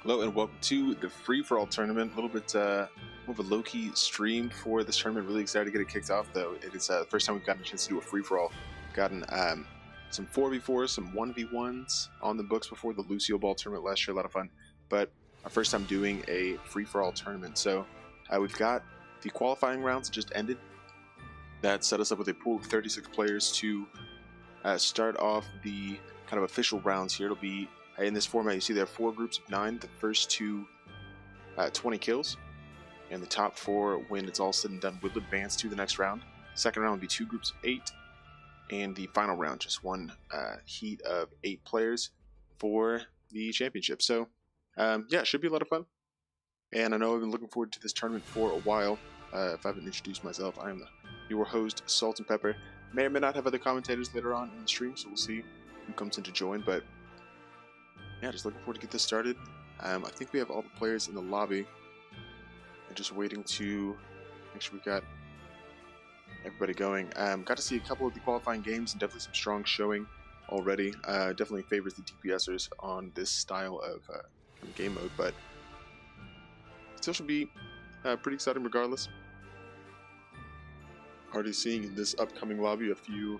Hello and welcome to the free-for-all tournament. A little bit more of a low-key stream for this tournament. Really excited to get it kicked off, though. It is the first time we've gotten a chance to do a free-for-all. Gotten some 4v4s, some 1v1s on the books before the Lucio Ball tournament last year. A lot of fun, but our first time doing a free-for-all tournament. So we've got the qualifying rounds that just ended. That set us up with a pool of 36 players to start off the kind of official rounds here. It'll be in this format. You see there are 4 groups of 9. The first 2, 20 kills, and the top 4, when it's all said and done, will advance to the next round. Second round will be 2 groups of 8, and the final round just 1 heat of 8 players for the championship. So yeah, it should be a lot of fun, and I know I've been looking forward to this tournament for a while. If I haven't introduced myself, I am your host, Salt and Pepper. May or may not have other commentators later on in the stream, so we'll see who comes in to join, but yeah, just looking forward to get this started. I think we have all the players in the lobby, and just waiting to make sure we've got everybody going. Got to see a couple of the qualifying games, and definitely some strong showing already. Definitely favors the DPSers on this style of game mode, but still should be pretty exciting regardless. Already seeing in this upcoming lobby a few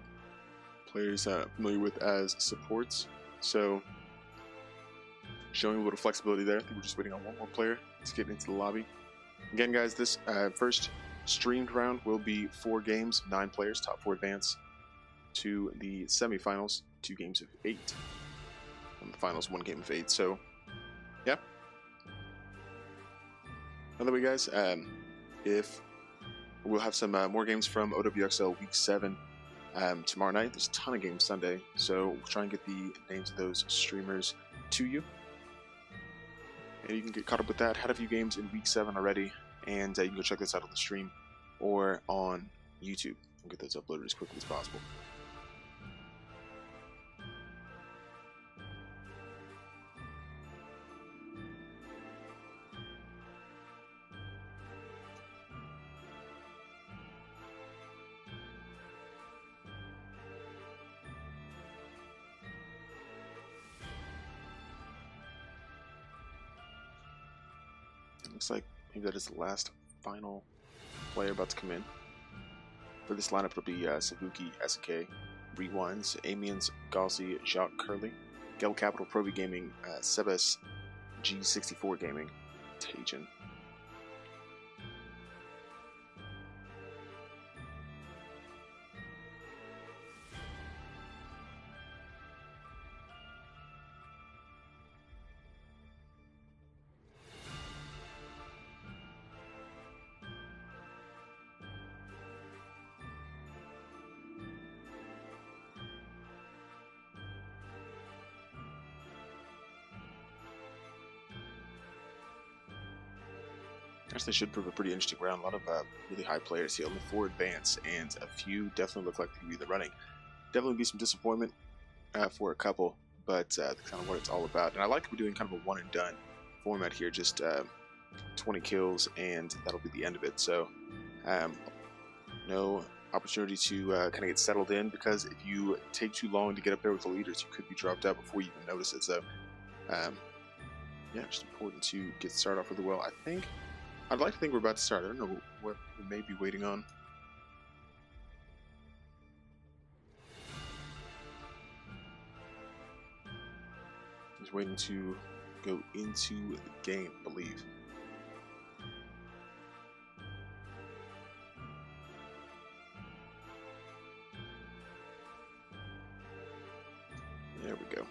players familiar with as supports, so showing a little flexibility there. I think we're just waiting on one more player to get into the lobby. Again, guys, this first streamed round will be 4 games, 9 players, top 4 advance to the semifinals, 2 games of 8, and the finals 1 game of 8. So, yeah. Another way, guys, if we'll have some more games from OWXL Week 7 tomorrow night. There's a ton of games Sunday, so we'll try and get the names of those streamers to you. And you can get caught up with that. Had a few games in Week 7 already, and you can go check this out on the stream or on YouTube and get those uploaded as quickly as possible. Looks like maybe that is the last final player about to come in. For this lineup, it'll be Sabuki, SK, Rewinds, Amiens, Gauzy, Jacques Curly, Gel Capital, Provi Gaming, Sebes, G64 Gaming, Tajin. Actually, should prove a pretty interesting round. A lot of really high players here. Only 4 advance, and a few definitely look like they could be the running. Definitely be some disappointment for a couple, but that's kind of what it's all about. And I like we're doing kind of a one and done format here, just 20 kills, and that'll be the end of it. So no opportunity to kind of get settled in, because if you take too long to get up there with the leaders, you could be dropped out before you even notice it. So yeah, just important to get started off really well. I'd like to think we're about to start. I don't know what we may be waiting on. Just waiting to go into the game, I believe. There we go.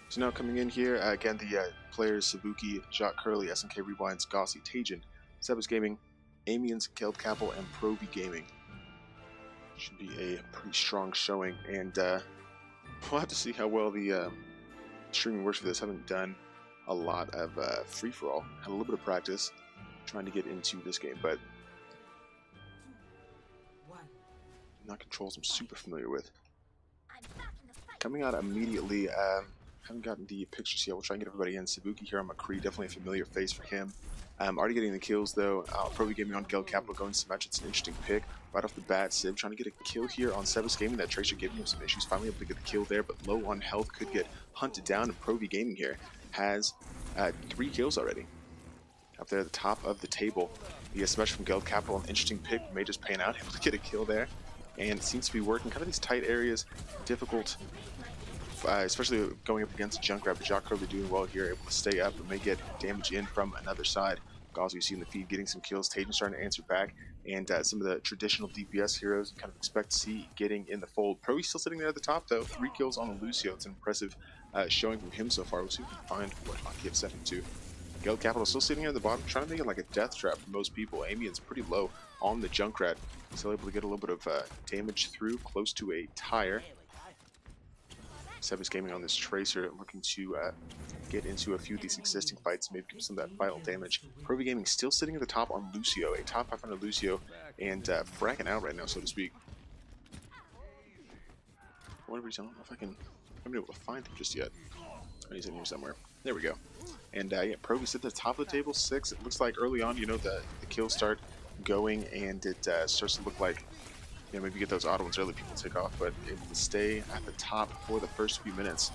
So now coming in here, again, the players Sabuki, Jacques Curly, SNK Rewinds, Gauzy, Tajin, Sebes Gaming, Amiens, Geld Capital, and Provi Gaming. Should be a pretty strong showing, and we'll have to see how well the streaming works for this. Haven't done a lot of free-for-all. Had a little bit of practice trying to get into this game, but not controls I'm super familiar with. Coming out immediately, haven't gotten the pictures yet. We'll try and get everybody in. Sabuki here on McCree, definitely a familiar face for him. Already getting the kills though. Provi Gaming on Gel Capital going to match. It's an interesting pick. Right off the bat, Sib trying to get a kill here on Sebes Gaming. That Tracer giving him some issues. Finally able to get the kill there, but low on health, could get hunted down. And Provi Gaming here has 3 kills already. Up there at the top of the table, the smash from Guild Capital, an interesting pick, may just pan out, able to get a kill there, and it seems to be working. Kind of these tight areas, difficult, especially going up against Junkrat, but Jock Curly doing well here, able to stay up and may get damage in from another side. Gauzy, you see in the feed, getting some kills. Tajan starting to answer back, and some of the traditional DPS heroes you kind of expect to see getting in the fold. Pro still sitting there at the top though, 3 kills on the Lucio. It's an impressive showing from him so far. We'll see if we can find what Hockey have set him to. Guild Capital still sitting here at the bottom, trying to make it like a death trap for most people. Amien's pretty low on the Junkrat, still able to get a little bit of damage through, close to a tire. Sebas Gaming on this Tracer, looking to get into a few of these existing fights, maybe give some of that vital damage. Provi Gaming still sitting at the top on Lucio, a top 500 Lucio, and fracking out right now, so to speak. I don't know if I haven't been able to find him just yet. Oh, he's in here somewhere. There we go. And yeah, Provi sit at the top of the table, 6. It looks like early on, you know, the kills start going, and it starts to look like, you know, maybe you get those auto ones early, people take off, but able to stay at the top for the first few minutes,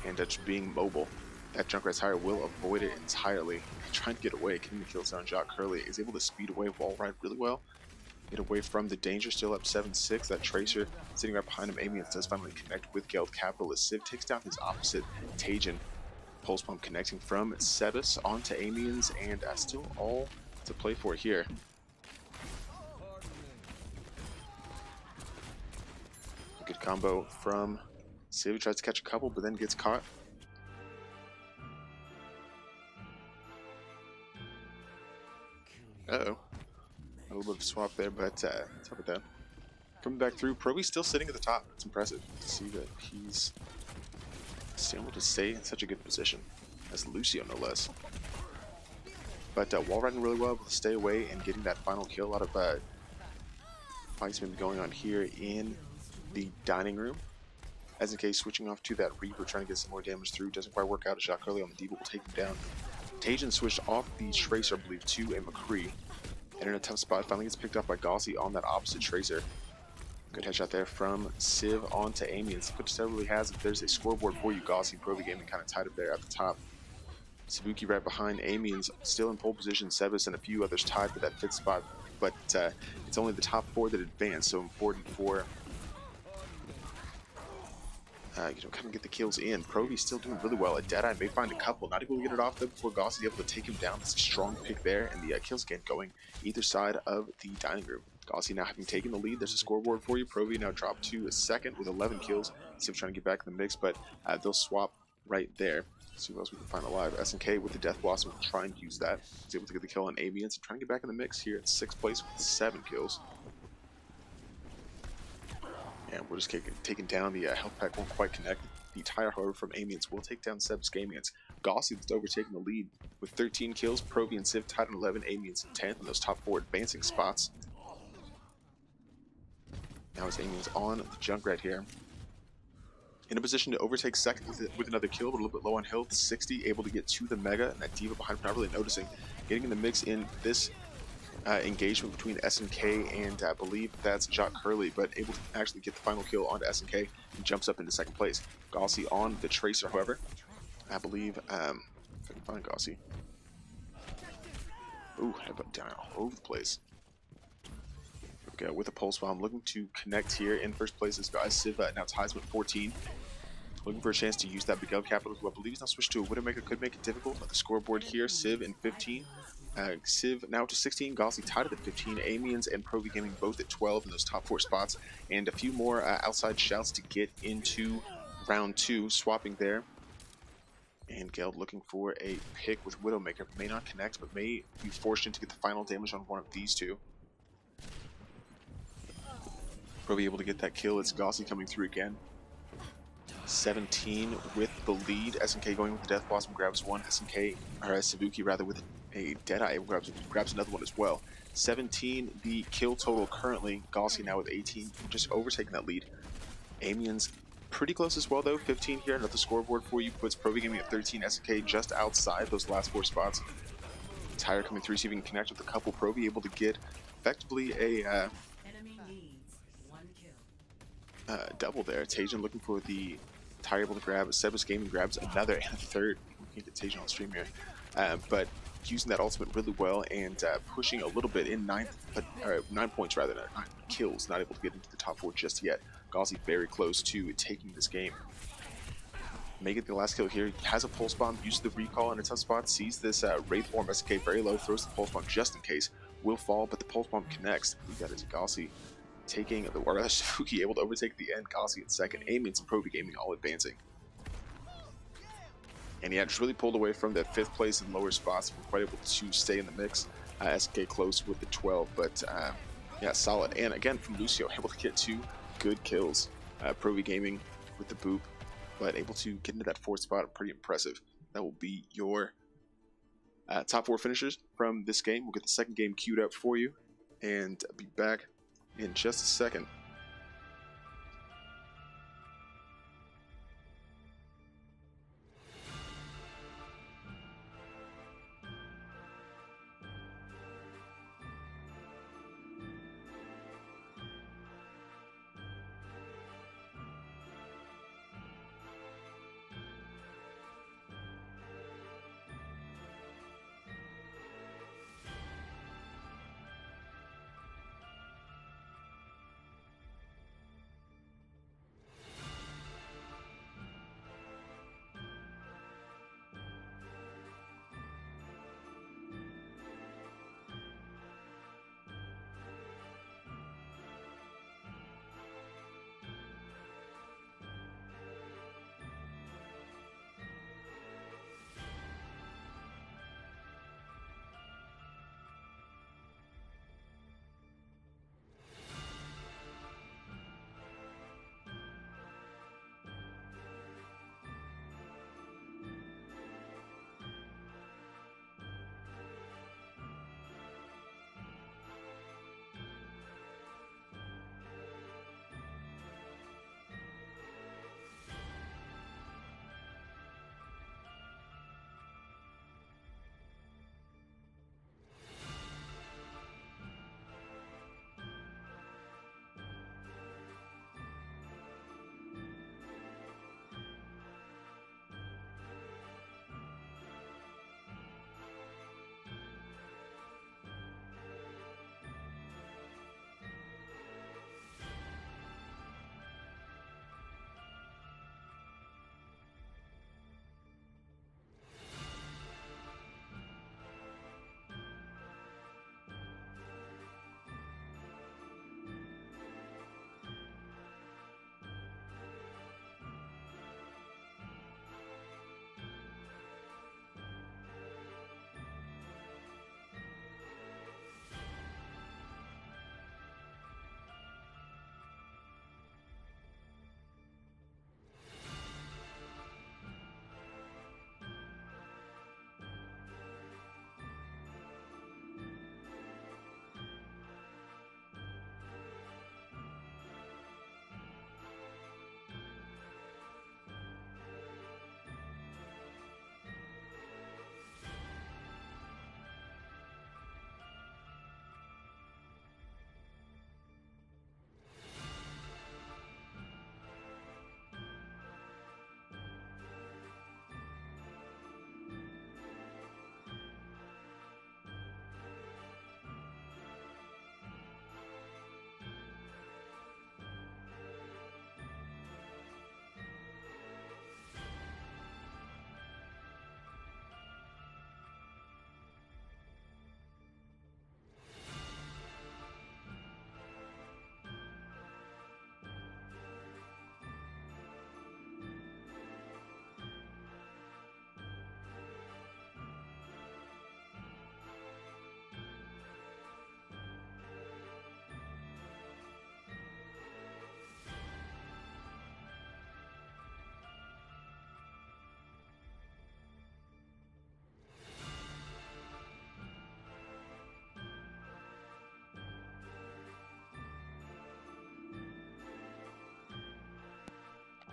and just being mobile. That Junkrat's tire will avoid it entirely. Trying to get away, getting the kills on Jock Curly, is able to speed away wall ride really well. Get away from the danger, still up 7-6. That Tracer sitting right behind him. Amiens does finally connect with Guild Capital as Civ takes down his opposite, Tajan. Pulse Pump connecting from Sebas onto Amiens, and still all to play for here. Good combo from Civ, tries to catch a couple, but then gets caught. Uh-oh. A little bit of a swap there, but it's up with that. Coming back through, Provi's still sitting at the top. It's impressive to see that he's still able to stay in such a good position, as Lucio no less. But wall riding really well, able to stay away and getting that final kill. A lot of fights been going on here in the dining room. SNK switching off to that Reaper, trying to get some more damage through. Doesn't quite work out. A shot early on the D, but will take him down. Tajan switched off the Tracer, I believe, to a McCree. And in a tough spot, finally gets picked up by Gauzy on that opposite Tracer. Good headshot there from Civ onto Amiens. What Civ really has, if there's a scoreboard for you, Gauzy, Provi Gaming kind of tied up there at the top. Sabuki right behind Amiens, still in pole position. Sebas and a few others tied for that 5th spot. But it's only the top 4 that advance, so important for you know, kind of get the kills in. Provi's still doing really well. A Deadeye may find a couple, not able to get it off though before Gauzy able to take him down. It's a strong pick there, and the kills again going either side of the dining room. Gauzy now having taken the lead. There's a scoreboard for you. Provi now dropped to a 2nd with 11 kills. Civ trying to get back in the mix, but they'll swap right there. Let's see what else we can find alive. SNK with the Death Blossom will try and use that. He's able to get the kill on Amiens and trying to get back in the mix here at 6th place with 7 kills. And we're just taking down the health pack, won't quite connect. The tire, however, from Amiens will take down Sebas Gaming. Gauzy that's overtaking the lead with 13 kills. Provi and Civ tied on 11, Amiens in 10th, and those top 4 advancing spots. Now it's Amiens on the Junkrat here. In a position to overtake 2nd with another kill, but a little bit low on health. 60, able to get to the Mega, and that Diva behind him not really noticing. Getting in the mix in this engagement between SNK and I believe that's Jock Curly, but able to actually get the final kill onto SNK and jumps up into 2nd place. Gauzy on the Tracer, however. I believe, if I can find Gauzy. Ooh, headbutt down all over the place. Okay, with a pulse bomb, looking to connect here in 1st place. This guy, Civ, now ties with 14. Looking for a chance to use that Guild Capital, who I believe is now switched to a Widowmaker, could make it difficult. But the scoreboard here, Civ in 15. Civ now to 16, Gauzy tied at 15, Amiens and Provi Gaming both at 12 in those top 4 spots, and a few more outside shouts to get into round 2, swapping there. And Geld looking for a pick with Widowmaker, may not connect, but may be forced in to get the final damage on one of these two. Provi able to get that kill. It's Gauzy coming through again. 17 with the lead. SNK going with the Death Blossom, grabs one. SNK, or Sabuki rather, with a Deadeye grabs another one as well. 17 the kill total currently. Gauzy now with 18, just overtaking that lead. Amiens pretty close as well though. 15 here, another scoreboard for you, puts Provi Gaming at 13. SNK just outside those last 4 spots. Tire coming through, see if he can connect with a couple. Provi able to get effectively a double there. Tajan looking for the Tire, able to grab. Sebas Gaming grabs another and a 3rd. looking at Tajan on stream here, but using that ultimate really well and pushing a little bit in 9 points rather than 9 kills. Not able to get into the top 4 just yet. Gauzy very close to taking this game. Making the last kill here, he has a pulse bomb, uses the recall in a tough spot, sees this Wraith form SK very low, throws the pulse bomb just in case, will fall, but the pulse bomb connects. We got it, Gauzy taking, or Shifuki able to overtake the end, Gauzy in second, aiming some Pro V Gaming all advancing. And yeah, just really pulled away from that 5th place and lower spots. We're quite able to stay in the mix. SK close with the 12, but yeah, solid. And again, from Lucio, able to get 2 good kills. Pro V Gaming with the boop, but able to get into that 4th spot, pretty impressive. That will be your top 4 finishers from this game. We'll get the second game queued up for you, and be back in just a second.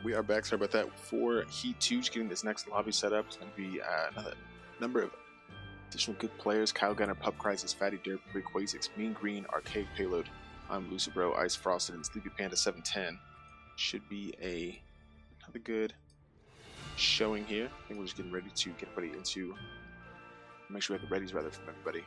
We are back. Sorry about that. For Heat 2, just getting this next lobby set up. It's going to be another number of additional good players. Kyle Gunner, Pup Crisis, Fatty Derp, Quasix, Mean Green, Archaic Payload. I'm Lucibro, Ice Frosted, and Sleepy Panda 710. Should be another good showing here. I think we're just getting ready to get everybody into, make sure we have the readies rather from everybody.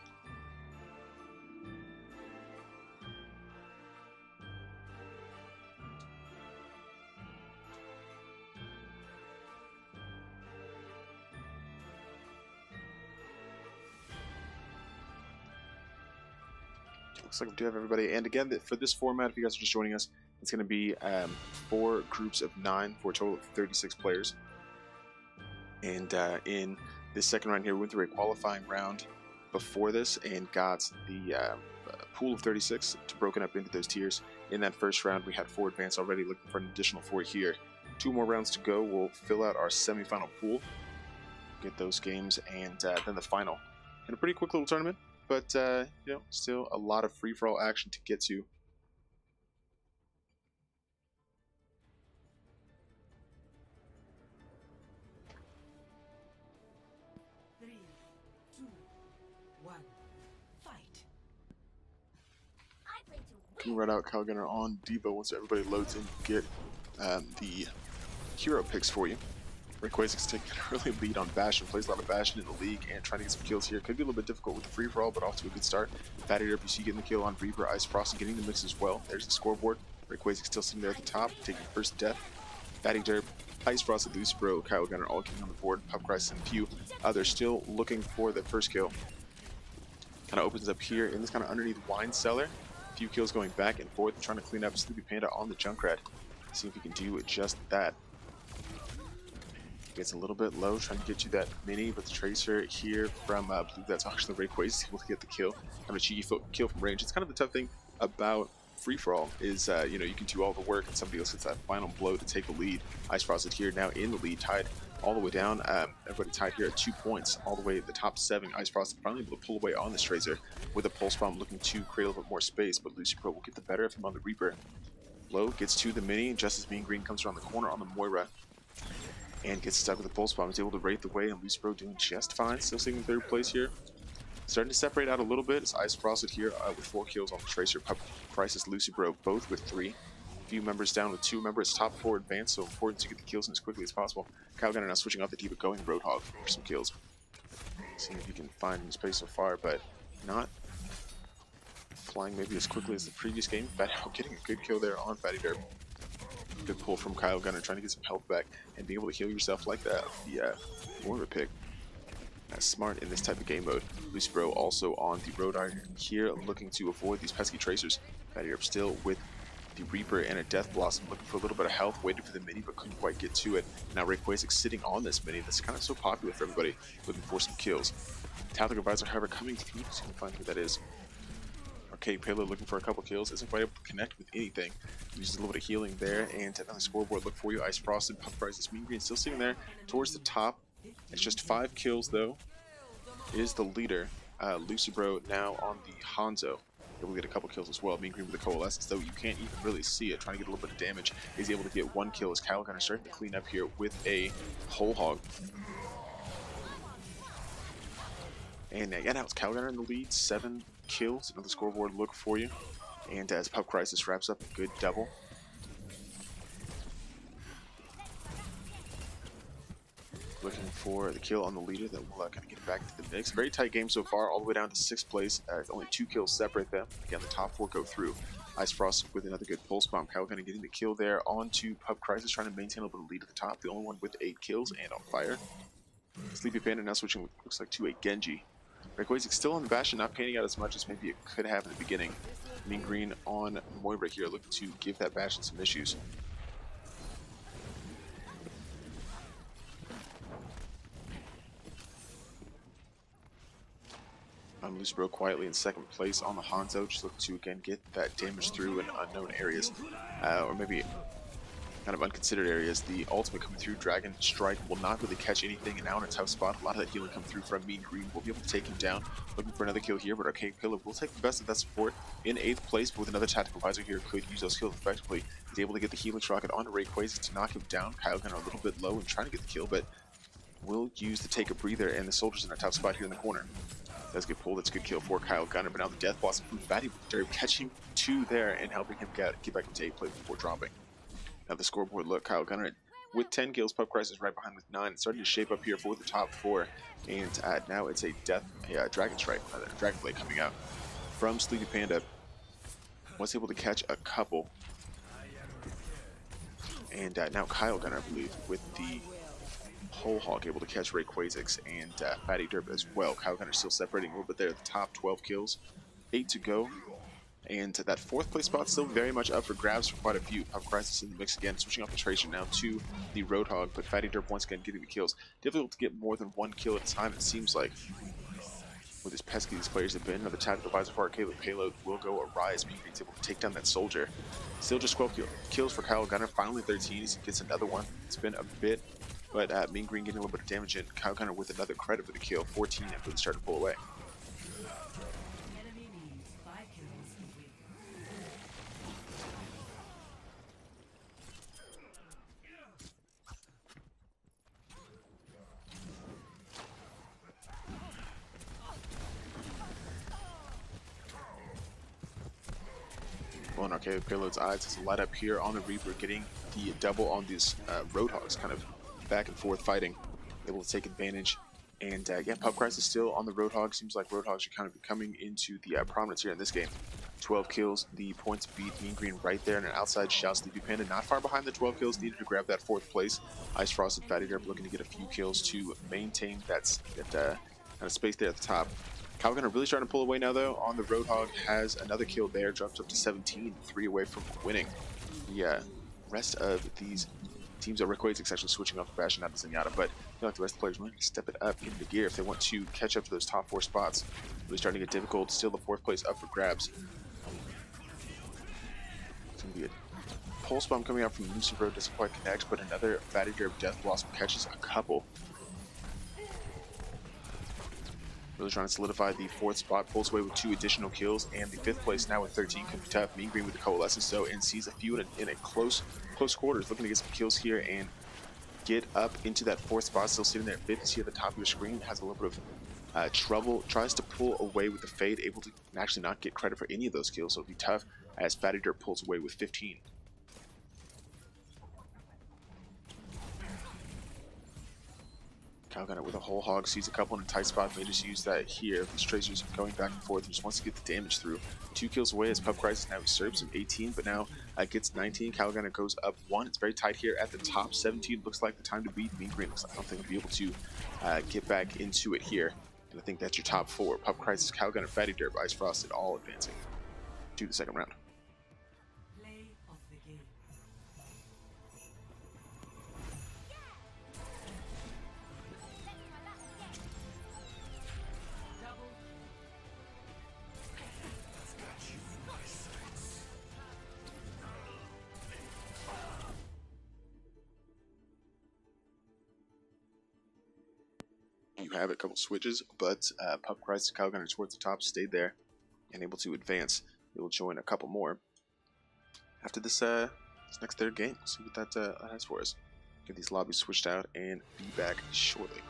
Looks like we do have everybody. And again, for this format, if you guys are just joining us, it's going to be 4 groups of 9 for a total of 36 players. And in this second round here, we went through a qualifying round before this and got the pool of 36 broken up into those tiers. In that first round, we had 4 advanced already, looking for an additional 4 here. 2 more rounds to go. We'll fill out our semifinal pool, get those games, and then the final. And a pretty quick little tournament. But, you know, still a lot of free-for-all action to get to. Three, two, one, fight. Coming right out, Kyle Gunner on Debo once everybody loads in, get the hero picks for you. Rayquazix's taking an early lead on Bastion, plays a lot of Bastion in the league and trying to get some kills here. Could be a little bit difficult with the free-for-all, but off to a good start. Fatty Derp, you see getting the kill on Reaper, Ice Frost, and getting the mix as well. There's the scoreboard. Rayquazik still sitting there at the top, taking first death. Fatty Derp, Ice Frost, and Lucibro, Kyle Gunner all getting on the board. Pop Crisis and a few others still looking for the first kill. Kind of opens up here in this kind of underneath wine cellar. A few kills going back and forth, trying to clean up Sleepy Panda on the Junkrat. See if he can do just that. Gets a little bit low, trying to get to that mini, but the Tracer here from, I believe that's actually Rayquazik, able to get the kill. Have a cheeky kill from range. It's kind of the tough thing about free-for-all is, you know, you can do all the work and somebody else gets that final blow to take the lead. Ice Frosted here now in the lead, tied all the way down. Everybody tied here at 2 points, all the way at the top 7. Ice Frosted finally able to pull away on this Tracer with a Pulse Bomb, looking to create a little bit more space, but Lucibro will get the better of him on the Reaper. Low gets to the mini, just as Mean Green comes around the corner on the Moira and gets stuck with the Pulse Bomb. He's able to rate the way, and Lucibro doing just fine. Still sitting in 3rd place here. Starting to separate out a little bit. It's Ice Frosted here with 4 kills on the Tracer. Pup Crisis, Lucibro both with 3. A few members down with 2. Remember, it's top 4 advanced, so important to get the kills in as quickly as possible. Kyle Gunner now switching off the D.Va, going Roadhog for some kills. Seeing if you can find him space so far, but not flying maybe as quickly as the previous game. Fatty getting a good kill there on Fatty Derp. Good pull from Kyle Gunner, trying to get some health back and being able to heal yourself like that. The Moira pick. That's smart in this type of game mode. Lucibro also on the Road Iron here, looking to avoid these pesky Tracers. Fatty Derp still with the Reaper and a Death Blossom, looking for a little bit of health, waited for the mini but couldn't quite get to it. Now Rayquazik sitting on this mini that's kind of so popular for everybody, looking for some kills. Tactical Advisor, however, coming through. Just gonna find who that is. Arcade Payload looking for a couple kills, isn't quite able to connect with anything. Uses a little bit of healing there, and on the scoreboard, look for you. Ice Frosted, Pup Crisis, Mean Green still sitting there towards the top. It's just 5 kills though. Is the leader. Lucibro now on the Hanzo. Able to get a couple kills as well. Mean Green with the Coalescence, though you can't even really see it. Trying to get a little bit of damage. Is able to get 1 kill as Kyle Gunner starting to clean up here with a Whole Hog. And yeah, now it's Kyle Gunner in the lead. 7 kills. Another scoreboard look for you. And as Pup Crisis wraps up a good double. Looking for the kill on the leader that will kind of get back to the mix. Very tight game so far, all the way down to 6th place. Only 2 kills separate them. Again, the top 4 go through. Ice Frost with another good Pulse Bomb. Kyle Gunner getting the kill there onto Pup Crisis, trying to maintain a little bit of lead at the top. The only one with 8 kills and on fire. Sleepy Panda now switching, looks like to a Genji. Rayquazik still on the Bastion, not painting out as much as maybe it could have in the beginning. Mean Green on Moira here, looking to give that Bastion some issues. Lucibro quietly in 2nd place on the Hanzo, just looking to again get that damage through in unknown areas, or maybe kind of unconsidered areas. The ultimate coming through, Dragon Strike, will not really catch anything, and now in a tough spot. A lot of that healing come through from Mean Green. We'll be able to take him down. Looking for another kill here, but Arcade Pillar will take the best of that support in 8th place, but with another Tactical Advisor here, could use those kills effectively. He's able to get the Helix Rocket onto Rayquazik to knock him down. Kyle Gunner a little bit low and trying to get the kill, but will use to take a breather, and the Soldiers in a tough spot here in the corner. Does get pulled. That's a good kill for Kyle Gunner, but now the Death Blossom from Fatty Derp catching 2 there and helping him get back into 8th place before dropping. Now the scoreboard look, Kyle Gunner with 10 kills. Pub Christ is right behind with 9. It's starting to shape up here for the top 4. And now it's a Dragon Strike, Dragon Blade coming out from Sleepy Panda. Was able to catch a couple. And now Kyle Gunner, I believe, with the Whole Hog, able to catch Rayquaza and Fatty Derp as well. Kyle Gunner still separating a little bit there at the top. 12 kills, 8 to go. And that 4th place spot still very much up for grabs for quite a few. Pop Crisis in the mix again, switching off the Tracer now to the Roadhog, but Fatty Derp once again getting the kills. Difficult to get more than 1 kill at a time, it seems like. With as pesky these players have been, another tactical visor for Arcade payload will go awry as Meangreen's able to take down that soldier. Still just 12 kills for Kyle Gunner, finally 13 as he gets another one. It's been a bit, but Meangreen getting a little bit of damage in. Kyle Gunner with another credit for the kill, 14 after they start to pull away. Well, in Arcade Payload's eyes, it's a light up here on the Reaper, getting the double on these Roadhogs, kind of back and forth fighting, able to take advantage. And yeah, Pub Christ is still on the Roadhog. Seems like Roadhogs are kind of coming into the prominence here in this game. 12 kills, the points beat Meangreen right there, and an outside shot. Sleepy Panda not far behind the 12 kills, needed to grab that 4th place. Ice Frost and Fatty Derp looking to get a few kills to maintain that kind of space there at the top. Kyle Gunner really starting to pull away now, though. On the Roadhog, has another kill there, drops up to 17, 3 away from winning. The rest of these teams are Rayquaza actually switching off the Bastion, not the Zenyatta, but I feel like the rest of the players want to step it up into gear if they want to catch up to those top 4 spots. Really starting to get difficult. Still the 4th place up for grabs. It's going to be a Pulse Bomb coming out from Lucifer, doesn't quite connect, but another Fatty Derp Death Blossom catches a couple. Really trying to solidify the 4th spot, pulls away with 2 additional kills, and the 5th place now with 13 could be tough. Meangreen with the Coalescence though, and sees a few in a close quarters, looking to get some kills here and get up into that 4th spot. Still sitting there at 5th. You see at the top of your screen, has a little bit of trouble, tries to pull away with the Fade, able to actually not get credit for any of those kills, so it'll be tough as Fatty Derp pulls away with 15. Kyle Gunner with a Whole Hog, sees a couple in a tight spot, may just use that here. This Tracer's going back and forth, just wants to get the damage through. 2 kills away as Pub Crisis now usurps him, 18, but now gets 19. Kyle Gunner goes up 1. It's very tight here at the top. 17 looks like the time to beat Meangreen. Looks like I don't think he'll be able to get back into it here. And I think that's your top 4. Pub Crisis, Kyle Gunner, Fatty Derp, Ice Frosted, all advancing to the 2nd round. You have a couple switches, but Pub Christ and Kyle Gunner towards the top stayed there and able to advance. They will join a couple more after this next 3rd game. We'll see what that has for us. Get these lobbies switched out and be back shortly.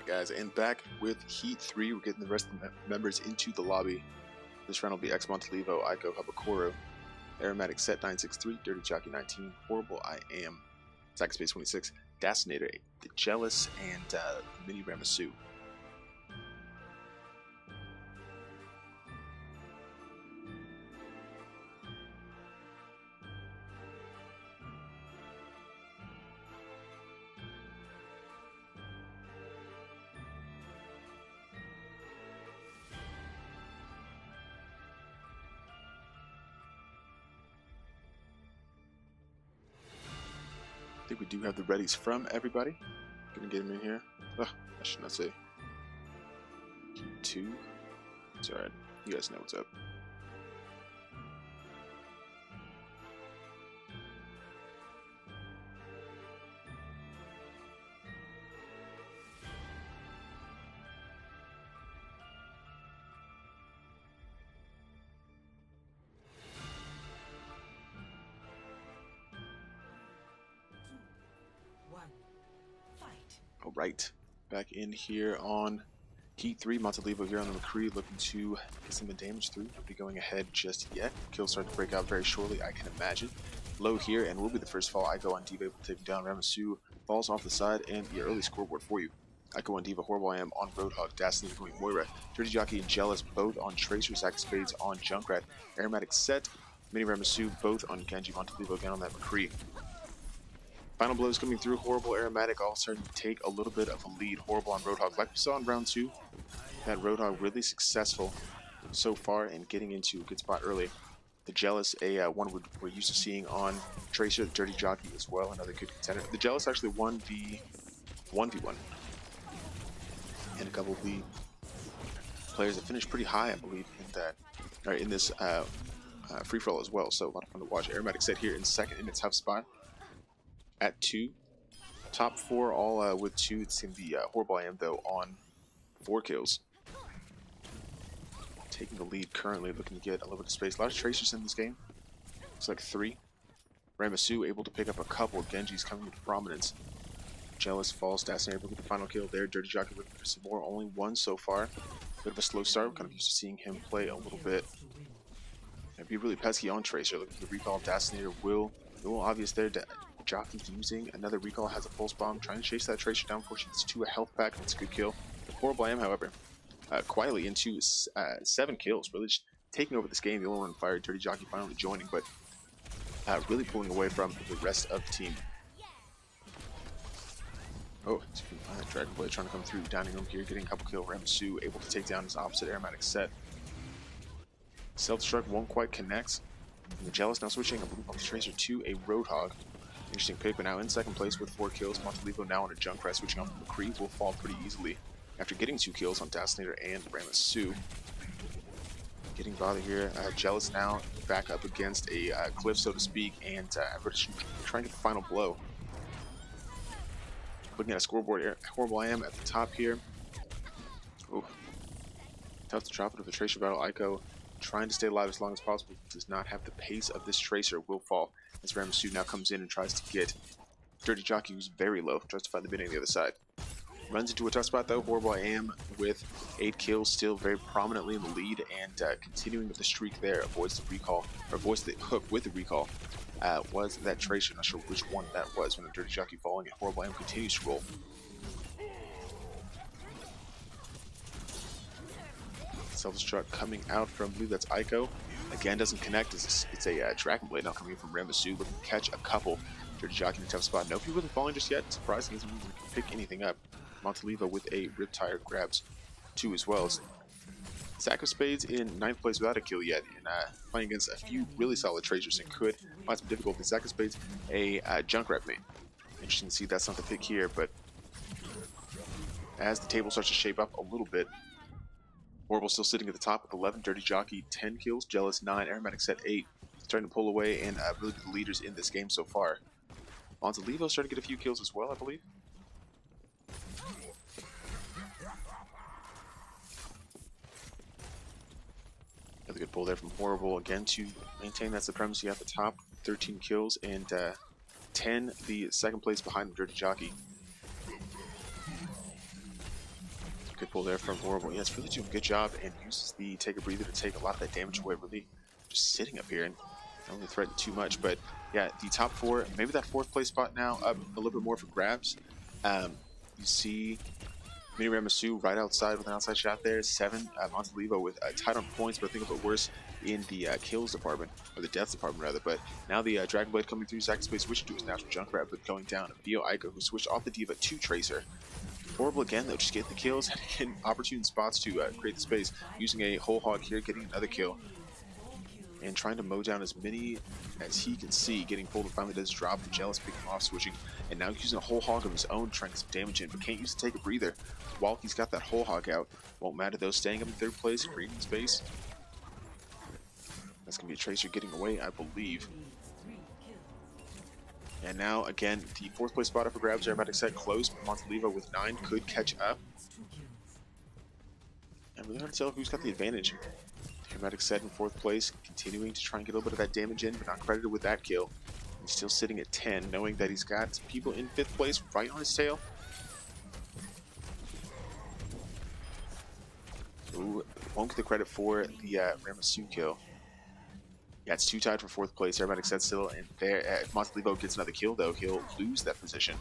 Alright guys, and back with Heat 3, we're getting the rest of the members into the lobby. This round will be X Montalivo, Aiko, Habakoro, Aromatic Set 963, Dirty Jockey 19, Horrible I Am, Sack Space 26, Dasinator, The Jealous, and Mini Ramasu. I think we do have the readies from everybody. Gonna get him in here. Oh, I should not say. Two. It's alright. You guys know what's up. Alright, back in here on Heat 3, Montalivo here on the McCree, looking to get some damage through. Nobody going ahead just yet. Kills start to break out very shortly, I can imagine. Low here, and will be the first fall. Aiko on Diva will take him down. Ramasu falls off the side, and the early scoreboard for you. Aiko on Diva, Horrible I Am on Roadhog, Dasinator going Moira, Dirty Jockey and Jealous both on Tracer, Sack Spades on Junkrat, Aromatic Set, Mini Ramasu both on Genji, Montalivo again on that McCree. Final blows coming through. Horrible, Aromatic all starting to take a little bit of a lead. Horrible on Roadhog, like we saw in round 2. That Roadhog really successful so far in getting into a good spot early. The Jealous, one we're used to seeing on Tracer, the Dirty Jockey as well, another good contender. The Jealous actually won the 1v1, and a couple of the players that finished pretty high, I believe, in that, or in this free for all as well. So a lot of fun to watch. Aromatic set here in second in a tough spot at 2. Top 4 all with 2. It's in the Horrible I Am though on 4 kills. Taking the lead currently, looking to get a little bit of space. A lot of Tracers in this game. It's like 3. Ramasu able to pick up a couple. Genji's coming into prominence. Jealous falls. Dasinator able to get the final kill there. Dirty Jockey looking for some more. Only 1 so far. Bit of a slow start. We're kind of used to seeing him play a little bit. It'd be really pesky on Tracer. Looking for the recall. Dasinator will. A little obvious there. Jockey using another recall, has a pulse bomb, trying to chase that Tracer down before she gets to a health pack. That's a good kill. Horrible I Am, however, quietly into 7 kills, really just taking over this game. The only one fired. Dirty Jockey finally joining, but really pulling away from the rest of the team. Oh, Dragon Blade trying to come through, downing him here, getting a couple kills. Ramasu able to take down his opposite Aromatic set. Self-destruct won't quite connect. And the Jealous now switching, I believe, on the Tracer to a Roadhog. Interesting pick, but now in second place with 4 kills. Montalivo now on a Junkrat, switching off the McCree, will fall pretty easily after getting 2 kills on Dasinator and Ramasu. Getting bothered here. Jealous now back up against a cliff, so to speak, and trying to get the final blow. Looking at a scoreboard, Horrible I Am at the top here. Oh, tough to drop it with the Tracer battle. Aiko trying to stay alive as long as possible. Does not have the pace of this Tracer. Will fall as Ramasu now comes in and tries to get Dirty Jockey, who's very low, tries to find the mid on the other side. Runs into a tough spot though. Horrible I Am with 8 kills, still very prominently in the lead, and continuing with the streak there. Avoids the recall, or avoids the hook with the recall. Was that Tracer? Not sure which one that was when the Dirty Jockey falling, and Horrible I Am continues to roll. Self-destruct coming out from, I believe that's Aiko. Again, doesn't connect. It's a Dragon Blade now coming in from Ramasu, looking to catch a couple. Dirty Jockey in a tough spot. Nobody really falling just yet. Surprising, he doesn't pick anything up. Montalivo with a Riptire grabs 2 as well. Sack of Spades in 9th place without a kill yet, and playing against a few really solid Tracers and could find some difficulty. Sack of Spades, a Junkrat main. Interesting to see that's not the pick here, but as the table starts to shape up a little bit, Horrible still sitting at the top with 11, Dirty Jockey 10 kills, Jealous 9, Aromatic set 8, starting to pull away and really be the leaders in this game so far. Montalivo starting to get a few kills as well, I believe. Another good pull there from Horrible again to maintain that supremacy at the top. 13 kills and 10 the second place behind the Dirty Jockey. Good pull there from Horrible. Yeah, it's really doing a good job and uses the take a breather to take a lot of that damage away. Really just sitting up here and not really threatening too much. But yeah, the top four, maybe that fourth place spot now up a little bit more for grabs. You see Mini Ramasu right outside with an outside shot there. 7, Montalivo with tied on points, but I think a bit worse in the kills department, or the deaths department rather. But now the Dragon Blade coming through, Zack Space switching to his natural Junkrat, but going down. Bio Ico, who switched off the Diva to Tracer. Horrible again though, just getting the kills, getting opportune spots to create the space, using a whole hog here, getting another kill, and trying to mow down as many as he can see. Getting pulled and finally does drop. The Jealous picking off, switching, and now using a whole hog of his own, trying to get some damage in, but can't use to take a breather while he's got that whole hog out. Won't matter though, staying up in third place, creating space. That's gonna be a Tracer getting away, I believe. And now, again, the fourth place spot up for grabs. Aromatic Set close. Montalivo with 9 could catch up. And really hard to tell who's got the advantage. Aromatic Set in fourth place, continuing to try and get a little bit of that damage in, but not credited with that kill. He's still sitting at 10, knowing that he's got people in 5th place right on his tail. Ooh, won't get the credit for the Ramasu kill. Yeah, it's 2 tied for 4th place. Aromatic Set still in there. If Montalivo gets another kill, though, he'll lose that position.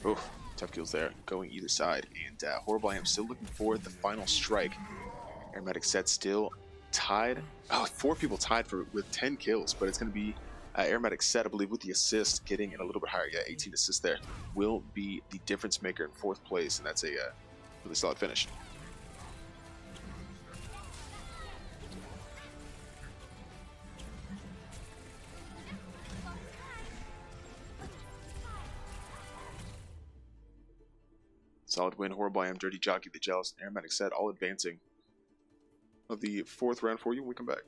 Oof, tough kills there, going either side. And Horrible, I am still looking for the final strike. Aromatic Set still tied. Oh, 4 people tied with 10 kills, but it's going to be Aromatic Set, I believe, with the assist, getting in a little bit higher. Yeah, 18 assists there. Will be the difference maker in 4th place, and that's a really solid finish. Solid win. Horrible, I am Dirty Jockey, the Jealous, and Aromatic Set all advancing of the 4th round for you when we come back.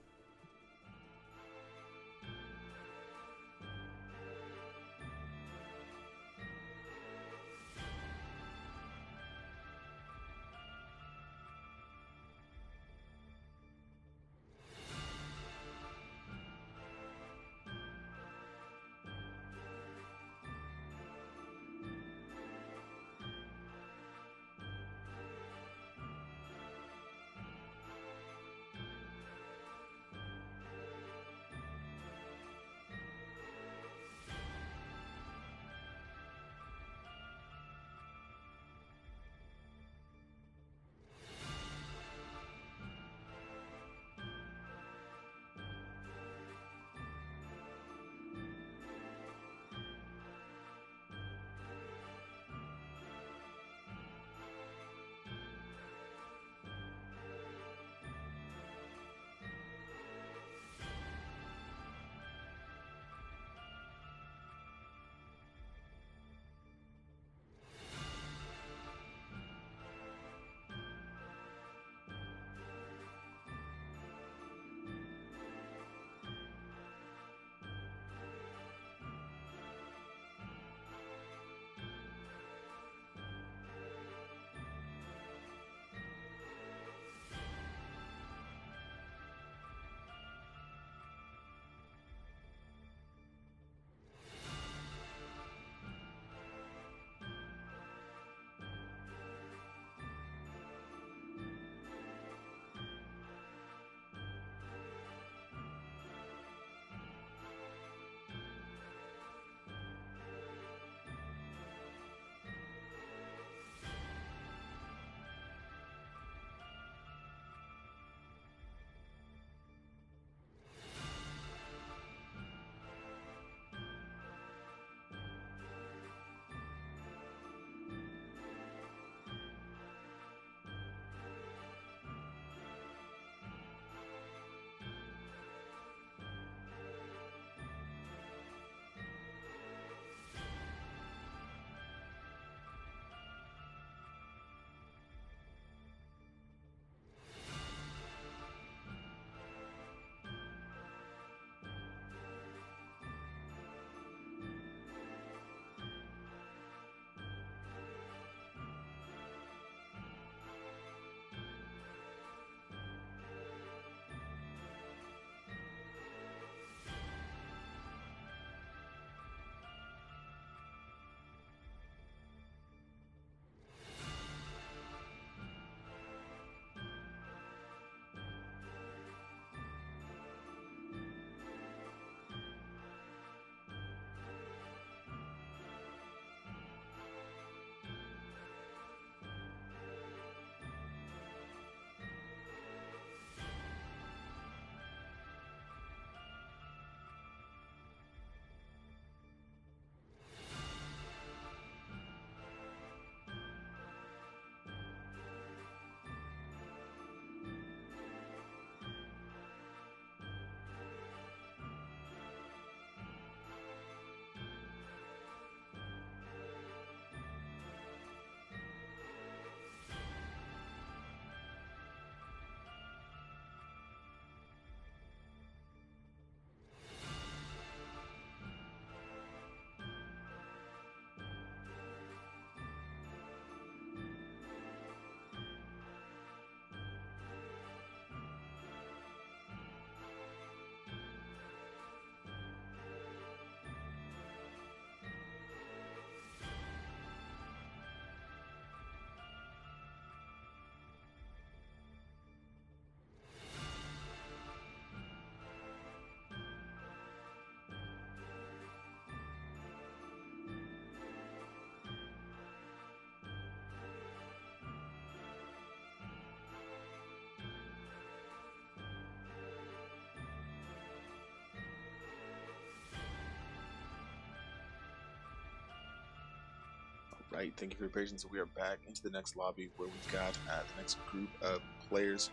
Right, thank you for your patience. We are back into the next lobby where we've got the next group of players.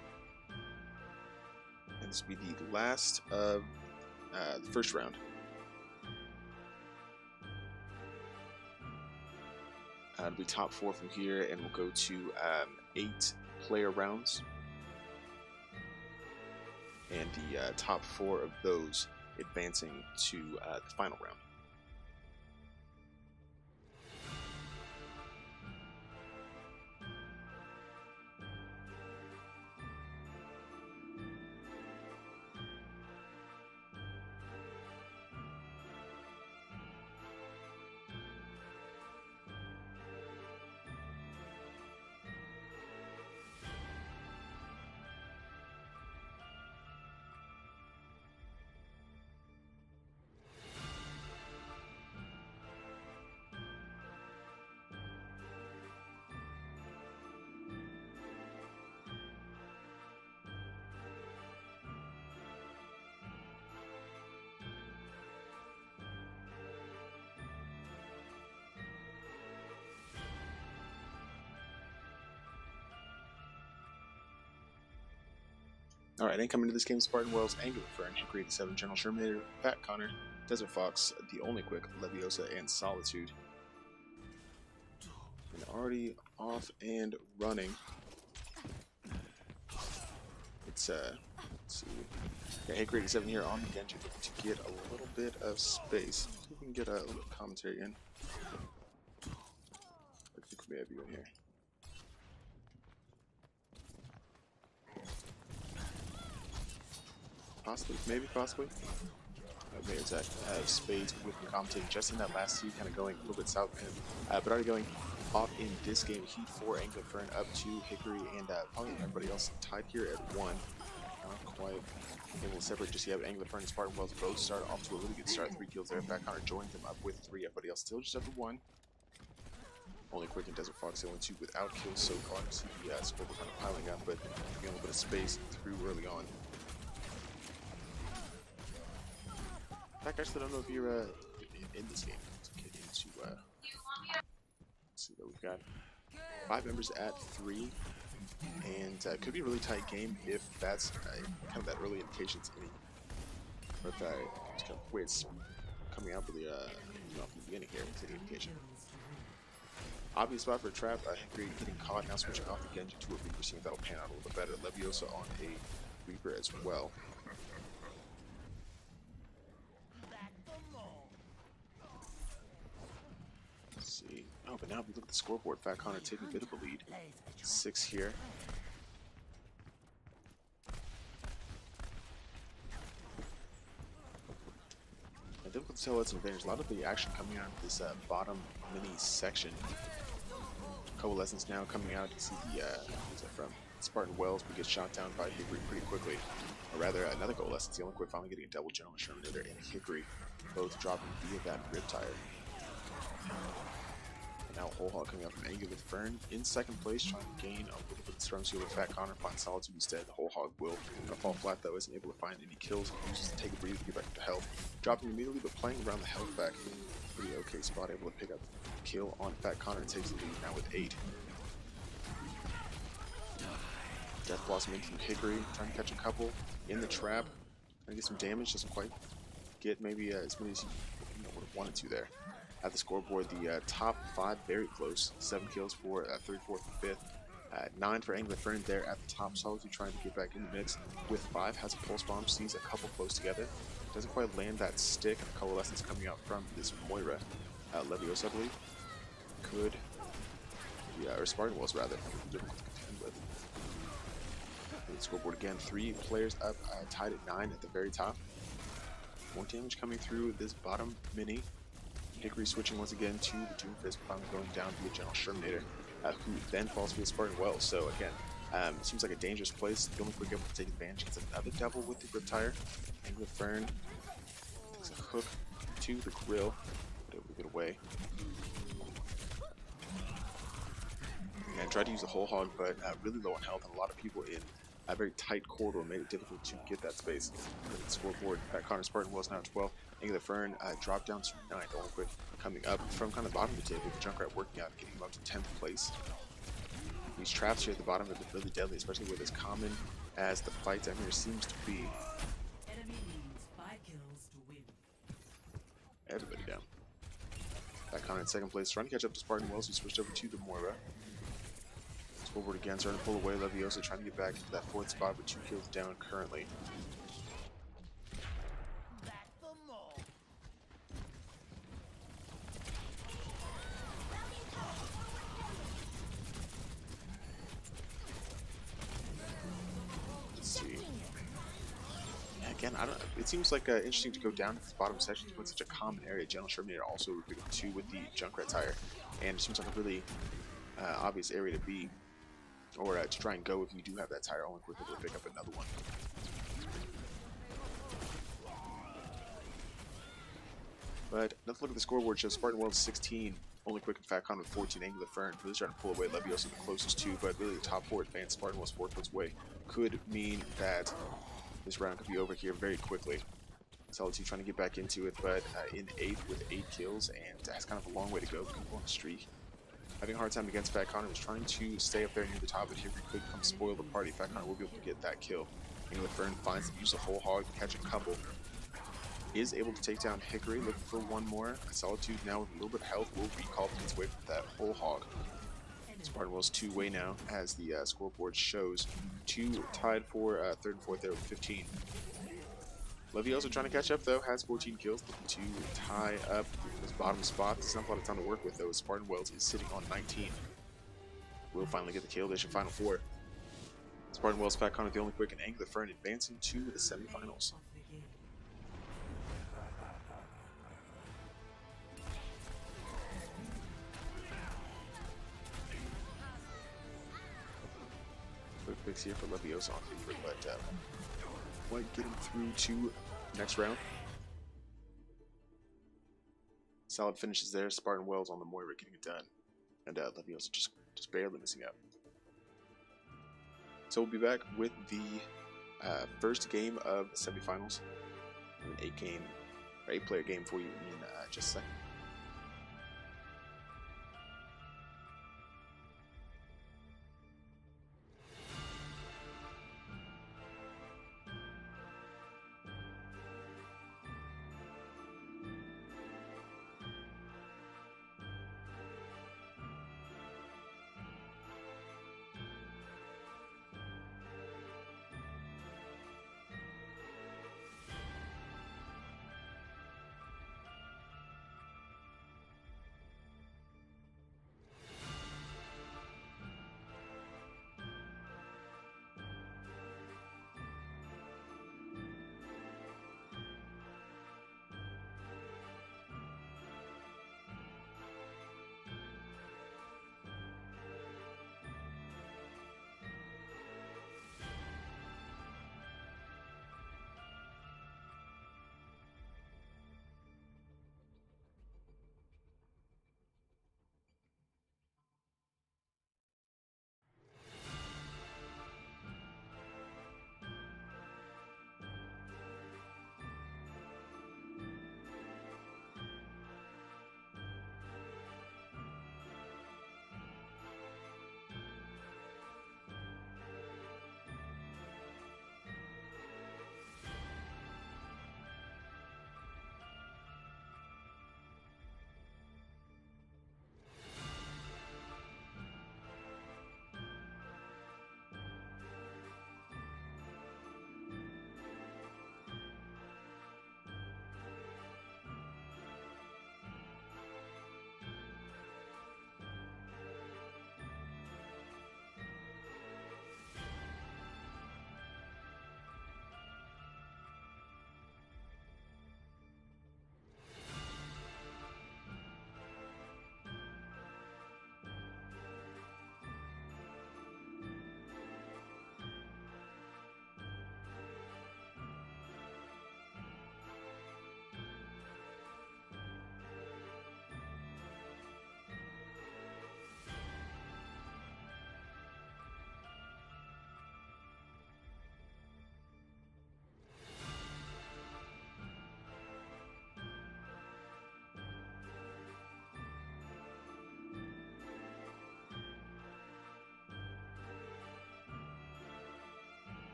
And this will be the last of the first round. It'll be top 4 from here, and we'll go to 8 player rounds. And the top 4 of those advancing to the final round. Alright, and coming to this game, Spartan Wells, Angular Fern, Hickory 87, General Sherminator, Fat Connor, Desert Fox, The Only Quick, Leviosa, and Solitude. And already off and running. It's, let's see. Yeah, Hickory 87 here on the Genji to get a little bit of space. See if we can get a little bit of commentary in. I think we may have you in here. Possibly, maybe, possibly. Maybe it's Spades with the commentating just in that last seed, kind of going a little bit south, but already going off in this game. Heat 4, Angular Fern up 2, Hickory, and probably everybody else tied here at 1. Not quite able to separate just yet. Angular Fern and Spartan Wells both start off to a really good start. 3 kills there. Fat Connor joins them up with 3. Everybody else still just up at 1. Only Quick and Desert Fox, the only 2 without kills so far. You see the score kind of piling up, but a little bit of space through early on. In fact, I actually don't know if you're in this game. Let's get into, let's see what we've got. 5 members at 3, and it could be a really tight game if that's kind of that early indication to any. Or if it's kind of the way it's coming out really, from the beginning here, it's an indication. Obvious spot for a trap. Hickory getting caught, now switching off the Genji to a Reaper, seeing if that'll pan out a little bit better. Leviosa on a Reaper as well. See. Oh, but now if we look at the scoreboard, Fat Connor taking a bit of a lead. 6 here. And difficult to tell what's an advantage. A lot of the action coming out of this bottom mini section. Coalescence now coming out. You can see the who's that from? Spartan Wells, but gets shot down by Hickory pretty quickly. Or rather, another Coalescence. The Only Quick finally getting a double General Sherminator and Hickory, both dropping via that rip tire. Now Whole Hog coming up from Angular Fern in second place, trying to gain a little bit of strength here with Fat Connor, find Solitude instead. The Whole Hog will fall flat though, isn't able to find any kills, uses to take a breather to get back to health. Dropping immediately, but playing around the health back. Pretty okay spot, able to pick up a kill on Fat Connor and takes the lead now with 8. Death Blossom in from Hickory, trying to catch a couple in the trap. Trying to get some damage, doesn't quite get maybe as many as he would have wanted to there. At the scoreboard, the top 5 very close. 7 kills for 3rd, 4th, and 5th. 9 for Angular Fern there at the top. Solitude trying to get back in the mix with 5. Has a pulse bomb, sees a couple close together. Doesn't quite land that stick, and the Coalescence coming out from this Moira. Leviosa, I believe. Could. Yeah, or Spartan Wells rather. Difficult to contend with. And the scoreboard again. 3 players up, tied at 9 at the very top. More damage coming through this bottom mini. Hickory switching once again to the Doom Fist, finally going down via General Sherminator, who then falls via Spartan Wells. So again, it seems like a dangerous place. The Only Quick able to take advantage. Gets another double with the Riptire. Angular Fern takes a hook to the grill, but able to get away. And tried to use the Whole Hog, but really low on health, and a lot of people in a very tight corridor made it difficult to get that space. The scoreboard, Fat Connor Spartan Wells now at 12. Angular Fern dropped down to 9th, only quick coming up from kind of the bottom of the table. The Junkrat working out, getting him up to 10th place. These traps here at the bottom have been really deadly, especially with as common as the fight down here seems to be. Enemy needs 5 kills to win. Everybody down. Back on in 2nd place, trying to catch up to Spartan Wells, who switched over to the Moira. Scoreboard again, starting to pull away. Leviosa trying to get back into that 4th spot with 2 kills down currently. Let's see. Yeah, again, it seems like interesting to go down to the bottom sections, but such a common area. General Sherminator also recruited 2 with the Junkrat tire, and it seems like a really obvious area to be, or to try and go if you do have that tire. Only quickly to pick up another one. But let's look at the scoreboard. Shows Spartan World 16, only quick and Fat Con with 14, Angular Fern really trying to pull away. Leviosa the closest 2, but really the top 4 advanced. Spartan World's 4th place away could mean that this round could be over here very quickly. Solitude trying to get back into it, but in 8th with 8 kills, and that's kind of a long way to go. People on the streak. Having a hard time against Fat Connor, was trying to stay up there near the top, but here we could come spoil the party. Fat Connor will be able to get that kill. Angular Fern finds the use of whole hog to catch a couple. Is able to take down Hickory, looking for one more. Solitude now with a little bit of health will recall its way from that whole hog. Spartan Will's 2-way now, as the scoreboard shows. 2 tied for 3rd and 4th there with 15. Leviosa trying to catch up though, has 14 kills, looking to tie up his bottom spot. There's not a lot of time to work with though. Spartan Wells is sitting on 19. Will finally get the kill. There's your final 4. Spartan Wells, Fat Connor, the only quick, and Angular Fern advancing to the semifinals. Quick fix here for Leviosa on Hickory, but might get him through to next round. Solid finishes there. Spartan Wells on the Moira getting it done, and Leviosa just barely missing out. So we'll be back with the first game of the semifinals, an 8-player game for you in just a second.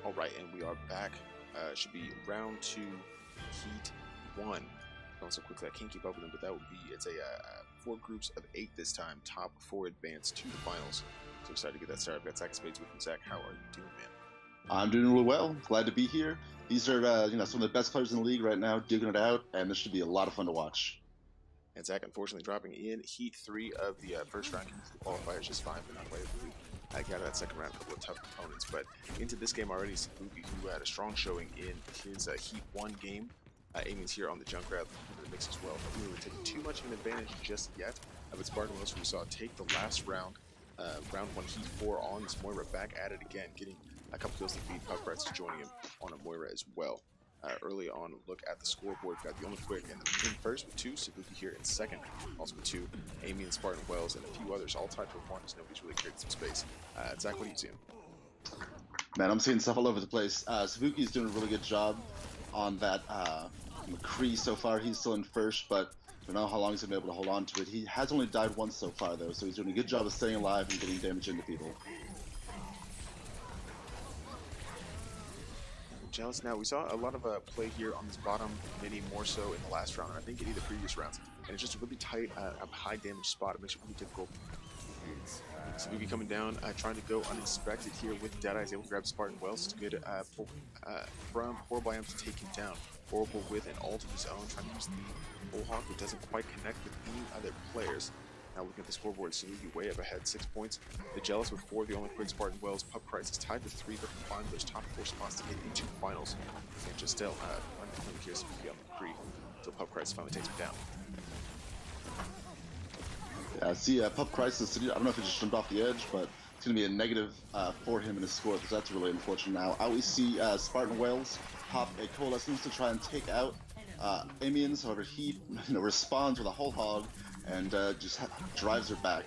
All right, and we are back. Should be round 2, heat 1. Going so quickly, I can't keep up with them, but that would be, it's a 4 groups of 8 this time. Top 4 advance to the finals. So excited to get that started. I've got Zach Spades with me. Zach, how are you doing, man? I'm doing really well. Glad to be here. These are some of the best players in the league right now, digging it out, and this should be a lot of fun to watch. And Zach, unfortunately, dropping in heat 3 of the first round into the qualifiers, just fine, but not way really. Got out of that second round, a couple of tough opponents, but into this game already, Sabuki, who had a strong showing in his heat 1 game. Amy's here on the Junkrat in the mix as well. Not really taking too much of an advantage just yet. But Spartan Willis, who we saw take the last round, round 1 heat 4 on this Moira, back at it again, getting a couple kills to beat. Puckrights joining him on a Moira as well. Early on, look at the scoreboard. We've got the only quick and in first with 2, Sabuki here in second, also with 2, Amy and Spartan Wells, and a few others, all tied for 1, as nobody's really created some space. Zach, what are you seeing? Man, I'm seeing stuff all over the place. Sabuki's doing a really good job on that McCree so far. He's still in first, but I don't know how long he's going to be able to hold on to it. He has only died once so far, though, so he's doing a good job of staying alive and getting damage into people. Jealous now. We saw a lot of play here on this bottom mini more so in the last round, and I think in the previous rounds. And it's just a really tight, high damage spot. It makes it really difficult. Sabuki coming down, trying to go unexpected here with Deadeye. Is able to grab Spartan Wells. It's good from Horrible Am to take him down. Horrible with an ult of his own, trying to use the Bullhawk, who doesn't quite connect with any other players. Now looking at the scoreboard, Sabuki way up ahead, 6 points. The Jealous with 4, the only quick Spartan Wells. Pup Price is tied to 3, but can find those top 4 spots to get into the finals. And just still, one here, Sabuki on the Cree, until Pup Price finally takes him down. Yeah, I see Pup Crisis, I don't know if he just jumped off the edge, but it's going to be a negative for him in his score, because that's really unfortunate now. Out we see Spartan Wells pop a Coalescence to try and take out Amiens. However, he responds with a whole hog and just drives her back.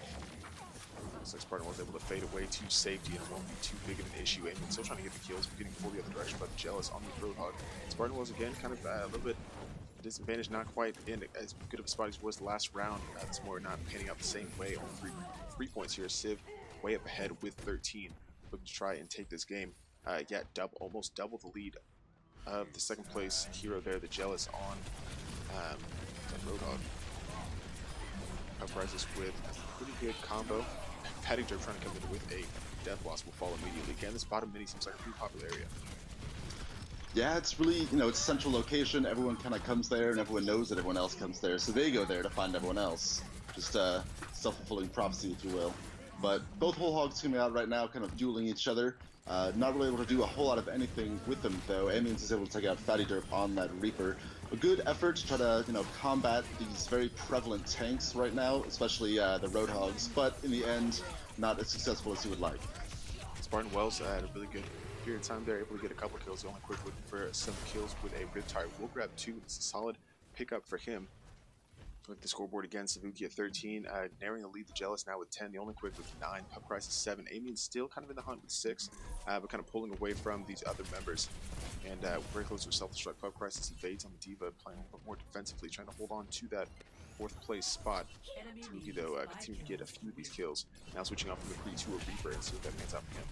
Looks like Spartan was able to fade away to safety, and it won't be too big of an issue. Amiens still trying to get the kills, but getting pulled the other direction by the Jealous on the Roadhog. Spartan was again kind of a little bit disadvantaged, not quite in as good of a spot as he was last round. It's more not panning out the same way. On 3 points here. Civ way up ahead with 13, looking to try and take this game. Almost double the lead of the second place hero there, the Jealous on Roadhog. Uprisers with a pretty good combo. Patty Dirt trying to come in with a Death Loss will fall immediately. Again, this bottom mini seems like a pretty popular area. Yeah, it's really, it's a central location. Everyone kind of comes there, and everyone knows that everyone else comes there, so they go there to find everyone else. Just self-fulfilling prophecy, if you will. But both whole hogs coming out right now, kind of dueling each other. Not really able to do a whole lot of anything with them, though. Amiens is able to take out Fatty Derp on that Reaper. A good effort to try to, combat these very prevalent tanks right now, especially the Roadhogs, but in the end, not as successful as you would like. Spartan Wells had a really good period of time there, able to get a couple kills. Only quick looking for some kills with a Riptide. We'll grab 2. It's a solid pickup for him. Look at the scoreboard again. Sabuki at 13, narrowing the lead. The Jealous now with 10. The only quick with 9. Pup Price is 7. Amien's still kind of in the hunt with 6, but kind of pulling away from these other members. And very close to a self-destruct. Pup Price as he fades on the Diva, playing a little more defensively, trying to hold on to that 4th place spot. Sabuki, though, continuing to get a few of these kills. Now switching off from the Cree to a Reaper and see what that means out for him.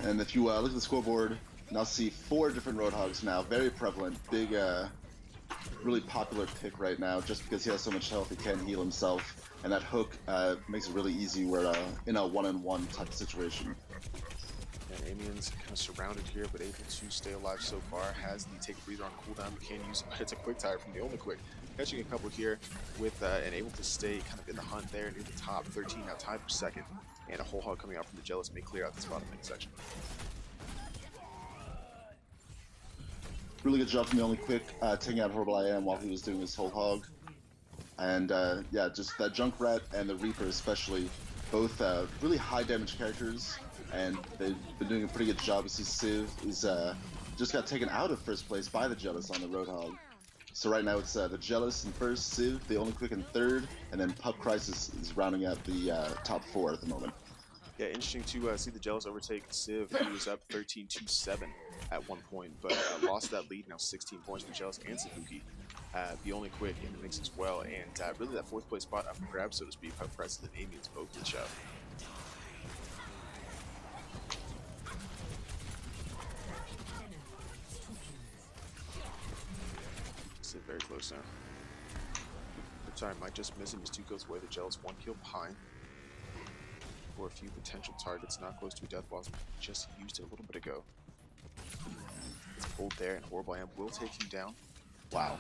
And if you look at the scoreboard, now see 4 different Roadhogs now, very prevalent, big, really popular pick right now, just because he has so much health, he can heal himself, and that hook makes it really easy where in a 1-on-1 type of situation. And Amiens kind of surrounded here, but able to stay alive so far. Has the take a breather on cooldown, but can use it. It's a quick tire from the only quick. Catching a couple here with and able to stay kind of in the hunt there near the top. 13 now tied for second, and a whole hog coming out from the Jealous may clear out this bottom mid section. Really good job from the only quick, taking out Horrible I Am while he was doing his whole hog. And yeah, just that Junkrat and the Reaper especially, both really high damage characters, and they've been doing a pretty good job. You see Civ is just got taken out of first place by the Jealous on the Roadhog. So right now it's the Jealous in first, Civ, the only quick in third, and then Pup Crisis is rounding out the top 4 at the moment. Yeah, interesting to see the Jealous overtake Civ. He was up 13-7 at one point, but lost that lead. Now 16 points for Jealous and Sabuki. be only quick in the mix as well, and really that 4th place spot up for grabs, so to speak. Puck Prices and Amiens both get shot. Sit very close now. Sorry, might just miss him. His 2 kills away. The Jealous 1 kill behind. For a few potential targets, not close to a death boss. Just used it a little bit ago. It's pulled there, and Horrible Amp will take him down. Wow.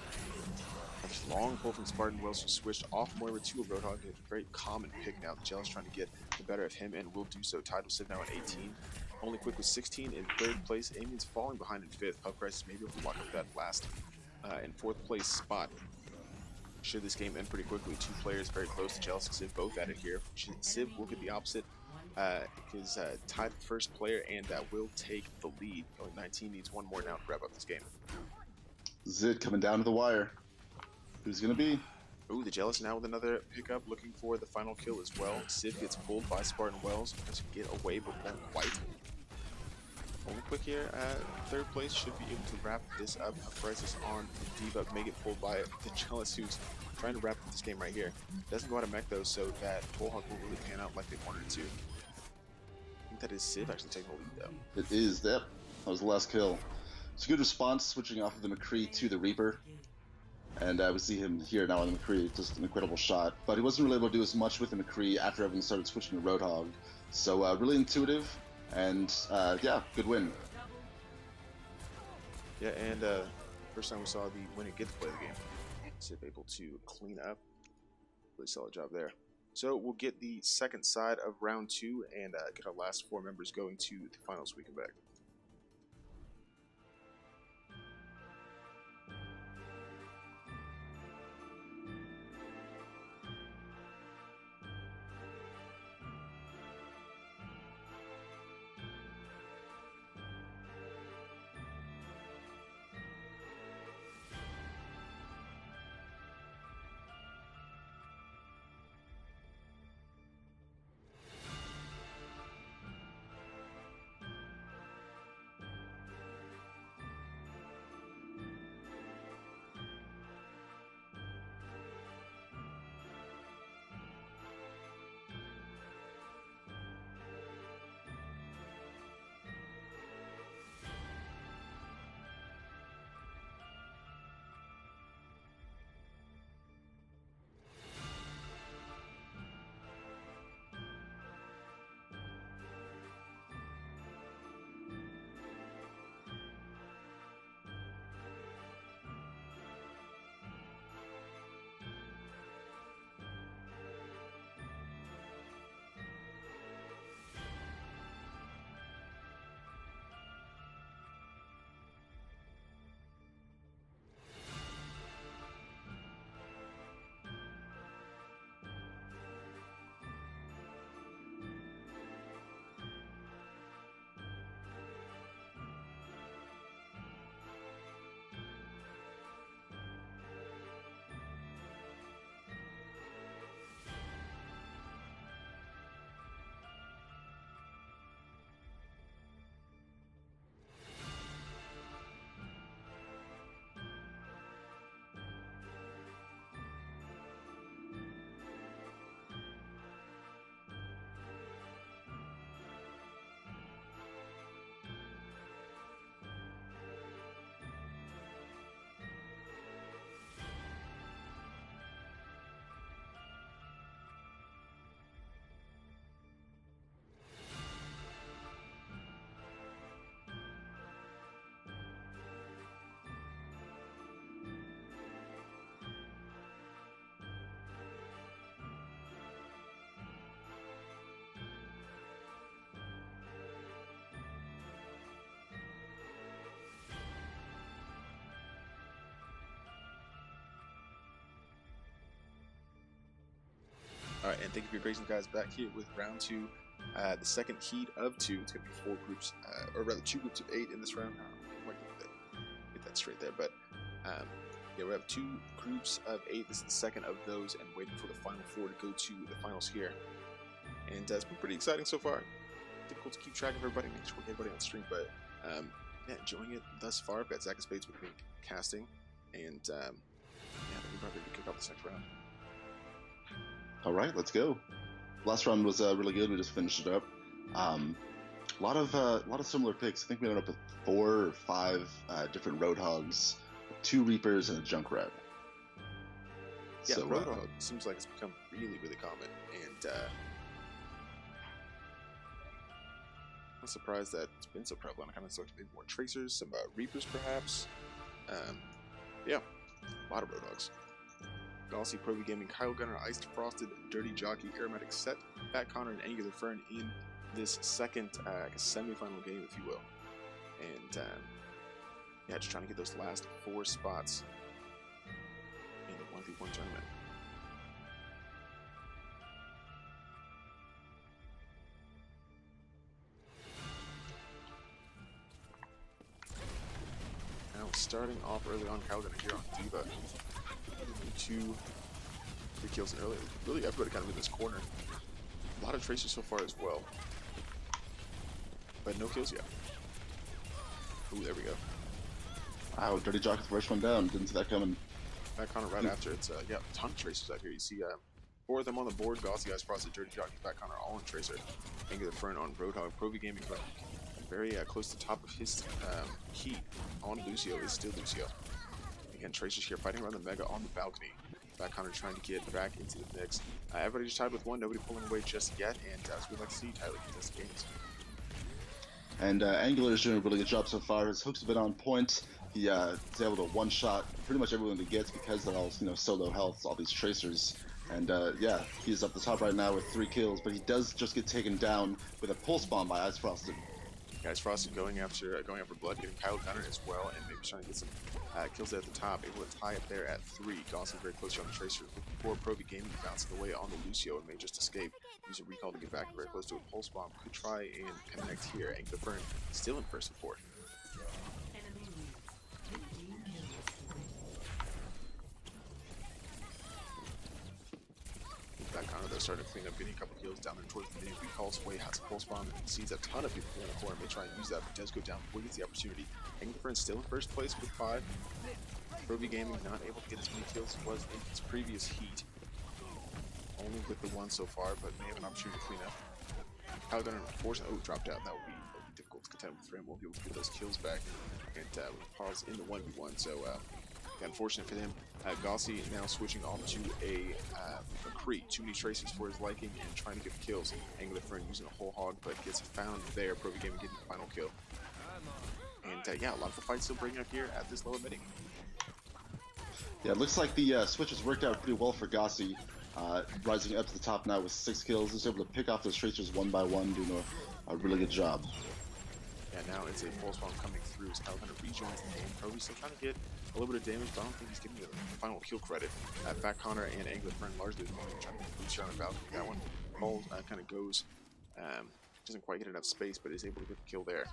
A long pull from Spartan Wells, who switched off Moira to a Roadhog. A very common pick now. The Jealous trying to get the better of him, and will do so. Tide will sit now at 18. Only Quick with 16 in 3rd place. Amiens falling behind in 5th. Puck Prices maybe able to lock up that last in 4th place spot. Should this game end pretty quickly. 2 players very close to Jealous and Civ, both at it here. Civ will get the opposite. Is tied for 1st player, and will take the lead. Only 19 needs 1 more now to wrap up this game. Zid coming down to the wire. Who's gonna be? Ooh, the Jealous now with another pickup, looking for the final kill as well. Civ gets pulled by Spartan Wells to get away, but won't quite. Only Quick here at 3rd place should be able to wrap this up. Prices on Diva may get pulled by the Jealous, who's trying to wrap up this game right here. Doesn't go out of mech though, so that Bullhawk will really pan out like they wanted it to. I think that is Civ actually taking the lead though. It is, yep. That was the last kill. It's a good response, switching off of the McCree to the Reaper. And we see him here now on the McCree, just an incredible shot. But he wasn't really able to do as much with the McCree after everyone started switching to Roadhog. So really intuitive, and yeah, good win. Yeah, and first time we saw the winner get to play the game. Civ able to clean up. Really solid job there. So we'll get the 2nd side of round 2 and get our last 4 members going to the finals when we come back. Alright, and thank you for your patience, guys. Back here with round 2, the 2nd heat of 2. It's going to be 4 groups, or rather 2 groups of 8 in this round. Get that straight there, but yeah, we have 2 groups of 8. This is the 2nd of those, and waiting for the final 4 to go to the finals here. And it's been pretty exciting so far. Difficult to keep track of everybody, make sure we get everybody on stream, but yeah, enjoying it thus far. I've got Zach and Spades with me casting, and we're about to kick off this next round. All right, let's go. Last round was really good. We just finished it up. A lot of similar picks. I think we ended up with 4 or 5 different Roadhogs, 2 Reapers, and a Junkrat. Yeah, so, Roadhog seems like it's become really, really common, and I'm surprised that it's been so prevalent. I kind of expected maybe more Tracers, some Reapers perhaps. Yeah, a lot of Roadhogs. Gauzy, Pro V Gaming, Kyle Gunner, Iced Frosted, Dirty Jockey, Aromatic Set, Fat Connor, and Angular Fern in this second I guess semi-final game, if you will. And yeah, just trying to get those last 4 spots in the 1v1 tournament. Now starting off early on, Kyle Gunner here on Diva. 2 free kills in early. Really everybody kind of in this corner. A lot of Tracers so far as well. But no kills yet. Ooh, there we go. Wow, Dirty Jockey, the first one down. Didn't see that coming. Back on it right after. It's yeah, a ton of Tracers out here. You see 4 of them on the board. Gauzy, Ice Frosted, Dirty Jockey, Back Connor, all on Tracer. Angular Fern on Roadhog. Pro V Gaming very close to the top of his heat on Lucio is still Lucio. Again, Tracers here fighting around the Mega on the balcony. Back Connor trying to get back into the mix. Everybody just tied with 1, nobody pulling away just yet, and as we like to see, Tyler contest games. And Angular is doing a really good job so far. His hooks have been on point. He is able to one-shot pretty much everyone he gets because they're all, so low health, all these Tracers. And yeah, he's up the top right now with 3 kills, but he does just get taken down with a pulse bomb by Ice Frosted. Guys, Frosted going after blood, getting Kyle Gunner as well, and maybe trying to get some kills at the top. Able to tie it there at 3. Gauzy very close on the Tracer. Looking for Pro V Gaming bouncing away on the Lucio and may just escape. Use a recall to get back very close to a pulse bomb. Could try and connect here. Angular Fern still in first and 4th. Enemy leads 15 kills. Back on it, they're starting to clean up, getting a couple kills down there towards the mid. Recalls away, has a pulse bomb, sees a ton of people in the corner, may try and use that, but does go down before he gets the opportunity. Angular Fern still in first place with 5. Pro V Gaming not able to get as many kills as was in his previous heat. Only with the 1 so far, but may have an opportunity to clean up. Kyle Gunner, unfortunately, dropped out. That would be difficult to contend with for him. Won't be able to get those kills back. And pause in the 1v1, so unfortunate for him. Gauzy now switching off to a Cree. Too many Tracers for his liking and trying to get the kills. Angular Fern using a whole hog, but gets found there. Pro V Gaming getting the final kill. And yeah, a lot of the fights still bringing up here at this lower midding. Yeah, it looks like the switches worked out pretty well for Gauzy. Rising up to the top now with 6 kills. He's able to pick off those Tracers 1 by 1, doing a really good job. Yeah, now it's a pulse bomb coming through as Kyle Gunner rejoins the game. Pro V still trying to get a little bit of damage, but I don't think he's getting the final kill credit. Fat Connor and Angular Fern largely trying to boost around the balcony. That one falls, kind of goes, doesn't quite get enough space, but is able to get the kill there.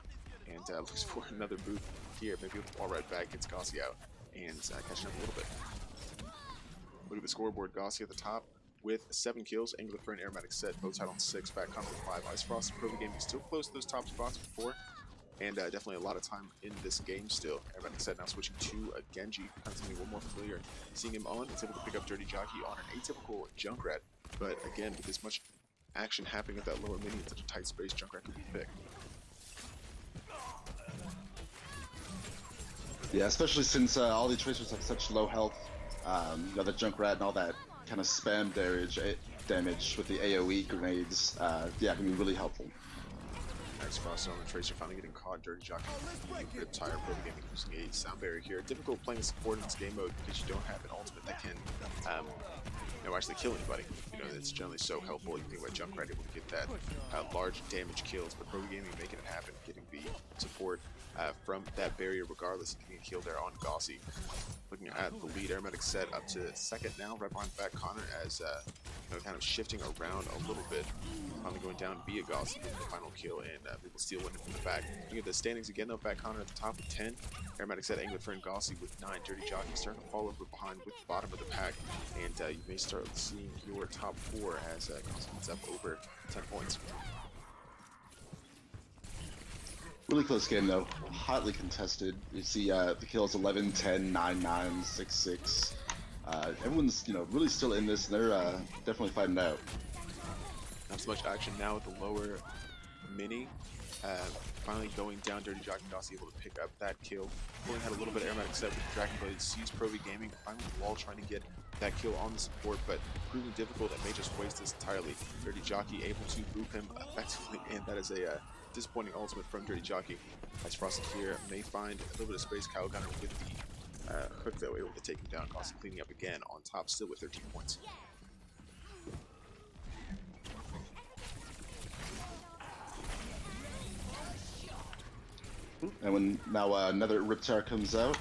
And looks for another boot here. Maybe with the ball right back, gets Gauzy out and catching up a little bit. Look at the scoreboard. Gauzy at the top with 7 kills. Angular Fern, Aromatic Set, both tied on 6. Fat Connor with 5. Ice Frost and Pro V Gaming still close to those top spots with 4. And definitely a lot of time in this game still. Aromatic Set now switching to a Genji, kind of something a little more familiar. Seeing him on, he's able to pick up Dirty Jockey on an atypical Junkrat. But again, with this much action happening at that lower mini in such a tight space, Junkrat could be picked. Yeah, especially since all the Tracers have such low health. The Junkrat and all that kind of spam damage with the AoE grenades, yeah, can be really helpful. Ice Frost on the Tracer finally getting caught. Dirty Jockey, Rip Tire, Pro V Gaming using a sound barrier here. Difficult playing support in this game mode because you don't have an ultimate that can actually kill anybody. It's generally so helpful. You think about Junkrat able to get that large damage kills, but Pro V Gaming making it happen, getting the support from that barrier regardless, getting a kill there on Gauzy. Looking at the lead, Aromatic Set up to 2nd now, right behind Fat Connor as kind of shifting around a little bit. Finally going down via Gauzy, getting the final kill, and people steal winning from the back. Looking at the standings again though, Fat Connor at the top with 10. Aromatic Set, Angular Fern, Gauzy with 9. Dirty Jockey starting to fall over behind with the bottom of the pack, and you may start seeing your top 4 as Gauzy gets up over 10 points. Really close game though, hotly contested. You see the kills 11, 10, 9, 9, 6, 6. Everyone's really still in this, and they're definitely fighting out. Not so much action now with the lower mini. Finally going down, Dirty Jockey Gauzy able to pick up that kill. Pulling had a little bit of aromatic set with Dragon Blade, sees Provi Gaming, finally the wall trying to get that kill on the support, but proving difficult and may just waste this entirely. Dirty Jockey able to boop him effectively, and that is a disappointing ultimate from Dirty Jockey. As Frosted here may find a little bit of space. Kyle Gunner with the hook though, able to take him down. Gauzy cleaning up again on top, still with 13 points. And when now another Riptire comes out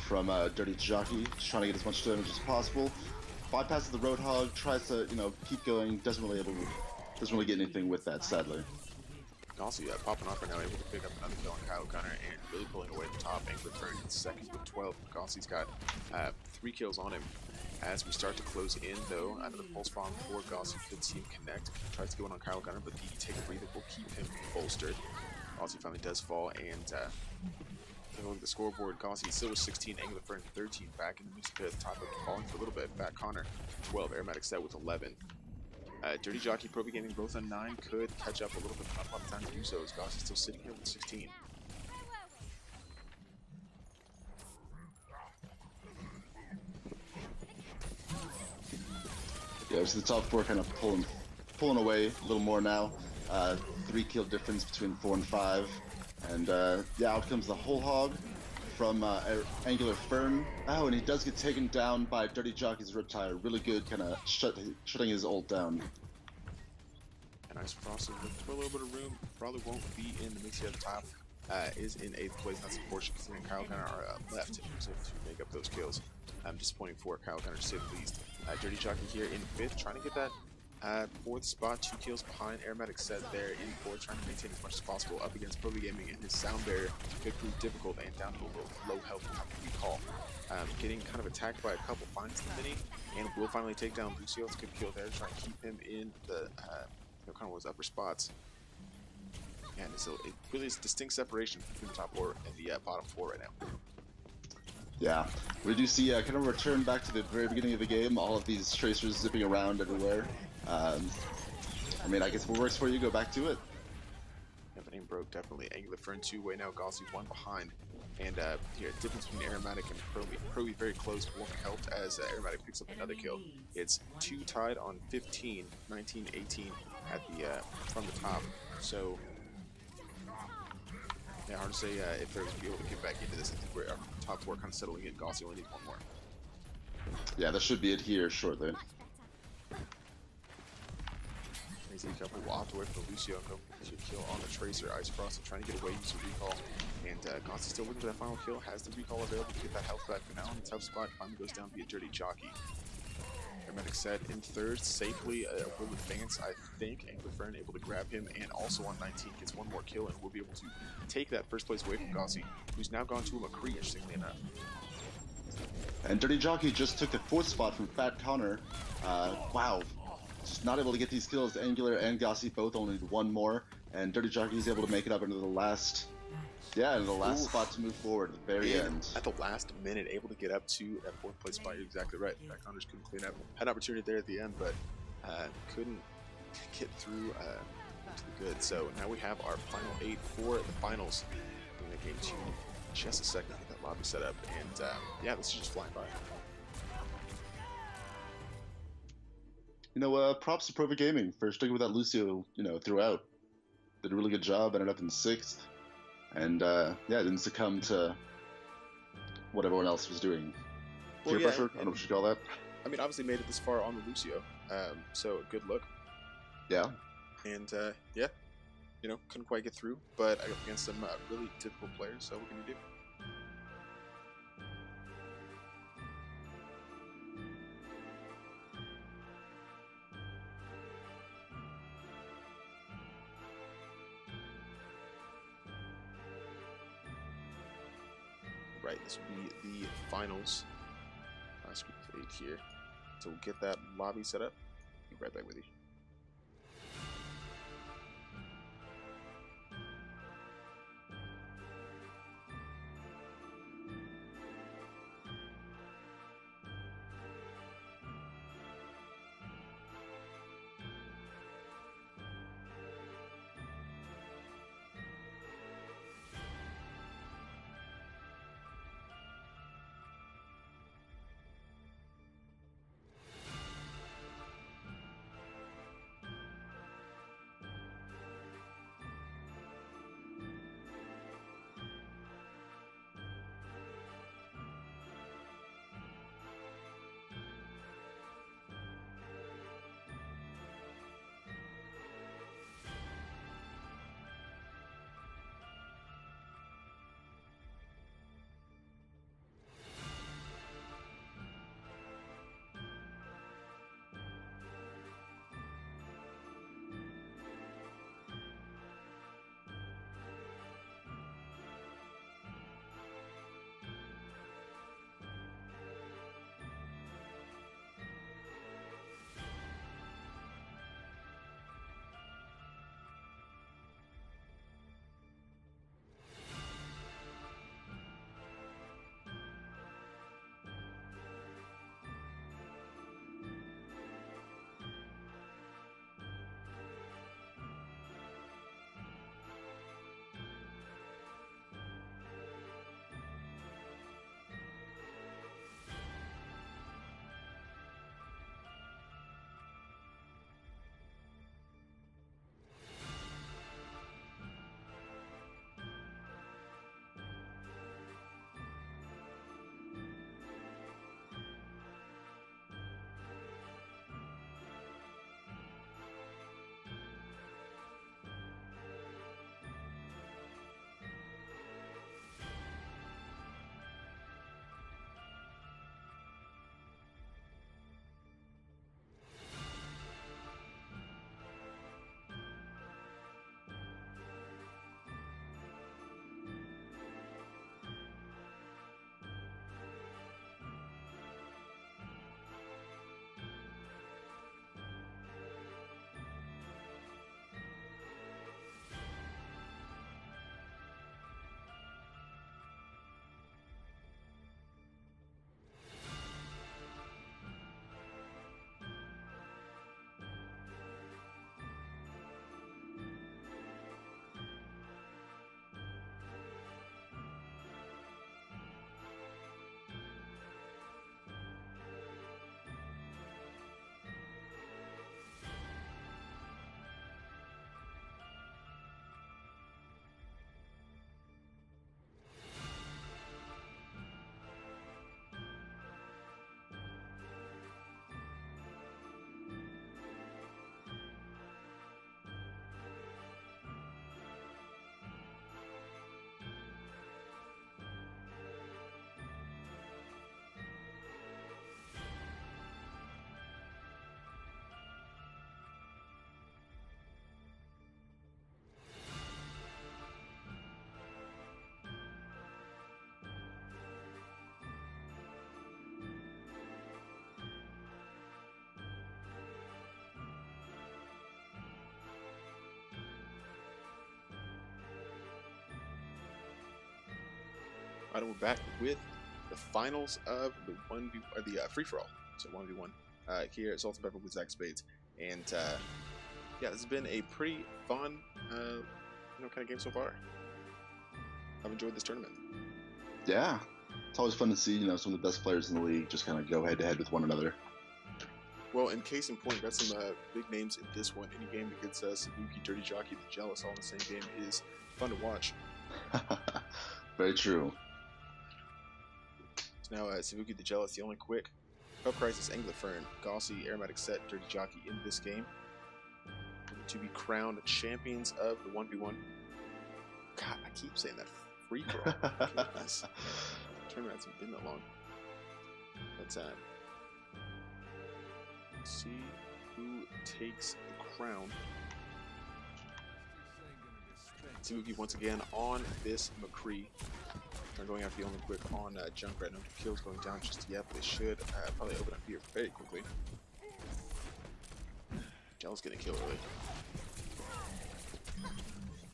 from Dirty Jockey, just trying to get as much damage as possible. Bypasses the Roadhog, tries to keep going, doesn't really get anything with that, sadly. Gauzy popping off right now, able to pick up another kill on Kyle Gunner and really pulling away the top. Angler Fern in second with 12. Gauzy's got 3 kills on him. As we start to close in though, another pulse bomb for Gauzy. Good see him connect. Tries to go in on Kyle Gunner, but the take a breather will keep him bolstered. Gauzy finally does fall, and taking a look at the scoreboard, Gauzy still with 16, Angler Fern 13, back in the music at the top of falling for a little bit. Fat Connor 12, Aromatic Set with 11. Dirty Jockey, Provi Gaming both on 9, could catch up a little bit, not a lot of time to do so, as Gauzy's still sitting here with 16. Yeah, so the top 4 kind of pulling away a little more now. 3 kill difference between 4 and 5, and yeah, out comes the whole hog from Angular Fern. Oh, and he does get taken down by Dirty Jockey's Riptire. Really good, kind of shutting his ult down. And Ice Frosted looking for a little bit of room. Probably won't be in the mix at the top. Is in 8th place. That's unfortunate considering Kyle Gunner are left and was able to make up those kills. Disappointing for Kyle Gunner to say the least. Dirty Jockey here in 5th, trying to get that 4th spot, 2 kills behind. Aromatic Set there in 4th, trying to maintain as much as possible up against Provi Gaming, and his sound barrier could prove difficult and down to a little low health will have to recall. Getting kind of attacked by a couple, finds the mini, and will finally take down Lucio. It's a good kill there, trying to keep him in the kind of those upper spots. And so it really is distinct separation between the top 4 and the bottom 4 right now. Yeah, we do see kind of return back to the very beginning of the game. All of these tracers zipping around everywhere. I mean, I guess if it works for you, go back to it. Yeah, the name broke definitely. Angular Fern 2 way now. Gauzy 1 behind. And here, difference between Aromatic and Provi very close. Won't help as Aromatic picks up another kill. It's 2 tied on 15, 19, 18 at the from the top. So yeah, hard to say if they're going to be able to get back into this. I think we're our top 4 kind of settling in. Gauzy only needs 1 more. Yeah, that should be it here shortly. Easy couple will opt away from the Lucio and go to kill on the Tracer. Ice Frost trying to get away, use a recall. And Gauzy still looking for that final kill. Has the recall available to get that health back. But now in the tough spot, finally goes down via Dirty Jockey. Hermetic Set in 3rd, safely will advance, I think. Angler Fern able to grab him, and also on 19 gets 1 more kill and will be able to take that 1st place away from Gauzy, who's now gone to a McCree, interestingly enough. And Dirty Jockey just took the 4th spot from Fat Connor. Wow, just not able to get these kills. Angular and Gauzy both only need 1 more, and Dirty Jockey is able to make it up into the last, spot to move forward at the very end. At the last minute, able to get up to that 4th place spot. You're exactly right. Fat Connor couldn't clean up. Had an opportunity there at the end, but couldn't get through to the good. So now we have our final 8 for the finals. Bring that game to just a second to get that lobby set up, and yeah, this is just flying by. Props to Provi Gaming for sticking with that Lucio, throughout. Did a really good job, ended up in 6th. And, didn't succumb to what everyone else was doing. Peer pressure? I don't know what you call that. I mean, obviously made it this far on the Lucio, so good look. Yeah. And, couldn't quite get through, but I got against some really difficult players, so what can you do? Right, this will be the finals. Last group of 8 here. So we'll get that lobby set up. Be right back with you. Alright, we're back with the finals of the free for all. So 1v1 here at Salt and Pepper with Zach Spades, and yeah, this has been a pretty fun, kind of game so far. I've enjoyed this tournament. Yeah, it's always fun to see some of the best players in the league just kind of go head to head with one another. Well, in case in point, got some big names in this one. Any game against Sabuki, Dirty Jockey, the Jealous, all in the same game is fun to watch. Very true. So now Sabuki, the Jealous, the only quick. Pub Crisis, Anglifern, Gaussy, Aromatic Set, Dirty Jockey in this game to be crowned champions of the 1v1. God, I keep saying that free for all. Goodness. Tournament hasn't been that long. Let's see who takes the crown. Sabuki once again on this McCree. They're going after the only quick on Junkrat. No kills going down just yet, but they should probably open up here very quickly. Gel's gonna kill early.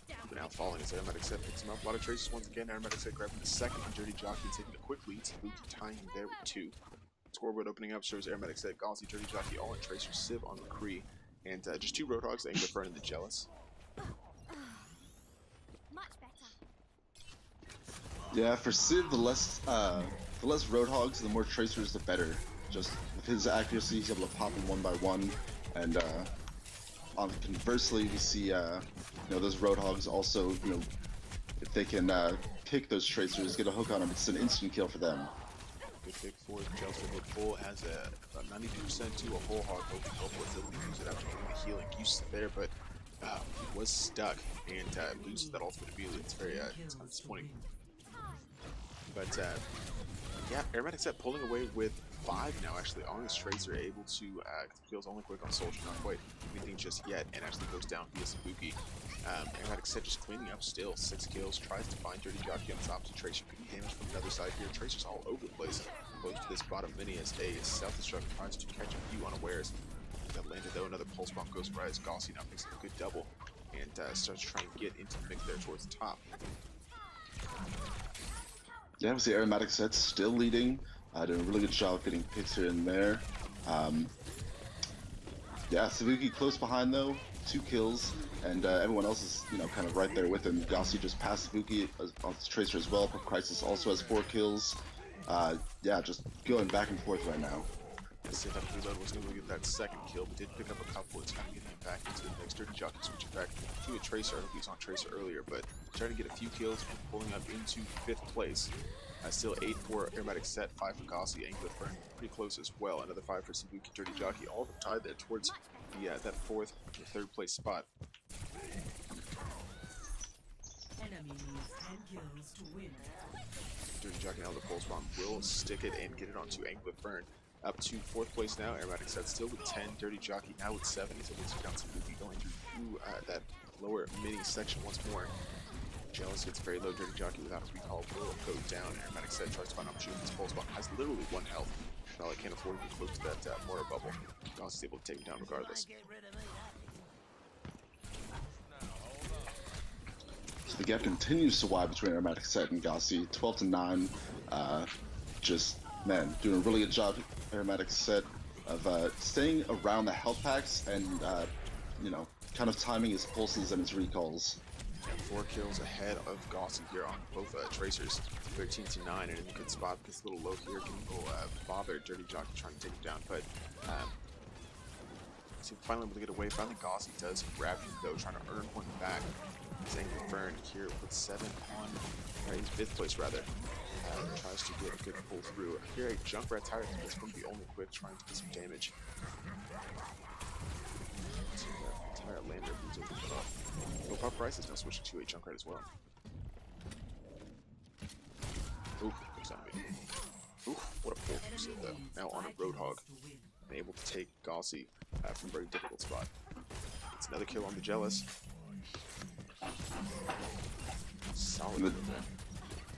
But now falling as Aromatic Set picks him up. A lot of traces once again. Aromatic Set grabbing the second on Dirty Jockey and taking a quick lead. Sabuki tying him there with 2. Scoreboard opening up shows Aromatic Set, Gaussy, Dirty Jockey all in Tracer, Civ on McCree, and just 2 Roadhogs, the Anglifern and the Jealous. Yeah, for Civ, the less Roadhogs, the more Tracers, the better. Just with his accuracy, he's able to pop them one by one, and conversely, we see those Roadhogs also, if they can pick those Tracers, get a hook on them, it's an instant kill for them. Good pick for the Jealous. Full has about 92% to a whole hog. Hopefully it's able to use it after getting the healing use there, but he was stuck and loses that ultimate immediately. It's very it's kind of disappointing. But yeah, Aromatic Set pulling away with 5 now actually on his Tracer, able to kills only quick on Soldier, not quite anything just yet, and actually goes down via Sabuki. Aromatic Set just cleaning up still, 6 kills, tries to find Dirty Jockey on top, so Tracer getting damage from the other side here. Tracer's all over the place, close to this bottom mini as a self-destruct tries to catch a few unawares. That landed though, another pulse bomb goes right as Gaussy now picks up a good double, and starts trying to get into the mix there towards the top. Yeah, we see Aromatic Set still leading, doing a really good job getting picks here and there. Yeah, Sabuki close behind though, 2 kills, and everyone else is kind of right there with him. Gaussy just passed Sabuki on his Tracer as well. Pub Crisis also has 4 kills. Yeah, just going back and forth right now. Set up reload, wasn't able to get that second kill, but did pick up a couple. It's kind of getting him back into the mix. Dirty Jockey switching back to a Tracer. I think he was on Tracer earlier, but trying to get a few kills and pulling up into 5th place. Still 8 for Aromatic Set, 5 for Gaussy, Anglifern pretty close as well. Another 5 for Sabuki, Dirty Jockey, all of them tied there towards the that 4th and 3rd place spot. Enemy needs 10 kills to win. Dirty Jockey now the pulse bomb will stick it and get it onto Anglifern. Up to 4th place now. Aromatic Set still with 10. Dirty Jockey now with 7. He's able to take down Sabuki going through that lower mini section once more. Jealous gets very low. Dirty Jockey without a recall will go down. Aromatic Set tries to find opportunity. His pulse bomb has literally 1 health. Probably can't afford to be close to that mortar bubble. Gauss is able to take him down regardless. So the gap continues to widen between Aromatic Set and Gaussy, 12 to 9. Just, man, doing a really good job, Aromatic Set, of staying around the health packs and, kind of timing his pulses and his recalls. And 4 kills ahead of Gaussy here on both Tracers, 13 to 9, and in a good spot. Gets a little low here, getting a little bothered. Dirty Jockey trying to take him down, but finally able to get away. Finally, Gaussy does grab him though, trying to earn 1 back. His Anglifern here with 7 on, he's 5th place rather. Tries to get a good pull through. Here, a Junkrat Tyrant is going to be only quick, trying to get some damage. So that Tyrant lander who's able to put off. Well, Pub Crisis now switching to a Junkrat as well. Ooh, looks on me. Ooh, what a pull from Sid though. Now on a Roadhog. And able to take Gaussy from a very difficult spot. It's another kill on the Jealous. Solid kill there.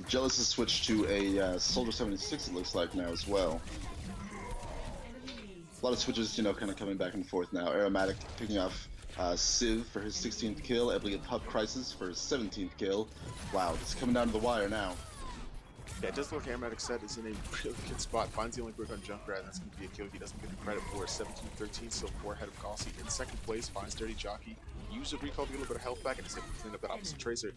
Jealous has switched to a Soldier 76, it looks like now as well. A lot of switches, kind of coming back and forth now. Aromatic picking off Civ for his 16th kill, able to get Pub Crisis for his 17th kill. Wow, it's coming down to the wire now. Yeah, it does look like Aromatic Set is in a really good spot. Finds the only brick on Junkrat, and that's going to be a kill. He doesn't get the credit for 17-13, still 4 ahead of Gauzy. In second place, finds Dirty Jockey. Use a recall to get a little bit of health back, and is able to clean up that opposite Tracer.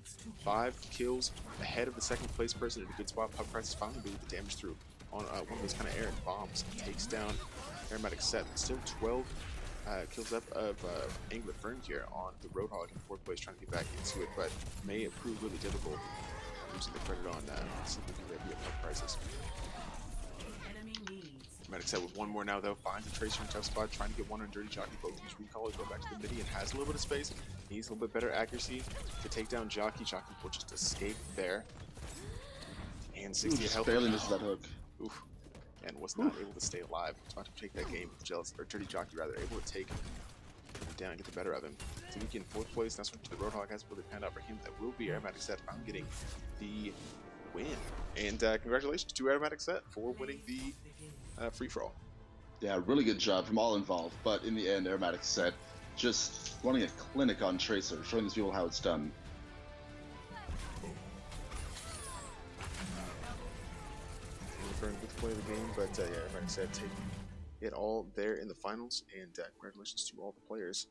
5 kills ahead of the second place person in a good spot. Pup Price is finally moving the damage through on one of those kind of errant bombs. Takes down Aromatic Set. Still 12 kills up of Angler Fern here on the Roadhog in 4th place, trying to get back into it, but may it prove really difficult. Losing the credit on simply because they have Pup Prices. Aromatic Set with one more now, though. Finds the Tracer in a tough spot, trying to get one on Dirty Jockey. Both these recallers go back to the midi and has a little bit of space. Needs a little bit better accuracy to take down Jockey. Jockey will just escape there. And 68 health. Barely misses that hook. Oof. And was not able to stay alive. Was about to take that game. Jealous, or Dirty Jockey rather, able to take him down and get the better of him. Tanuki in 4th place. Now switching to the Roadhog has really panned out for him. That will be Aromatic Set. I'm getting the win. And congratulations to Aromatic Set for winning the free-for-all. Yeah, really good job from all involved. But in the end, Aromatic Set just running a clinic on Tracer, showing these people how it's done. With play of the game, but yeah, Aromatic Set taking it all there in the finals, and congratulations to all the players.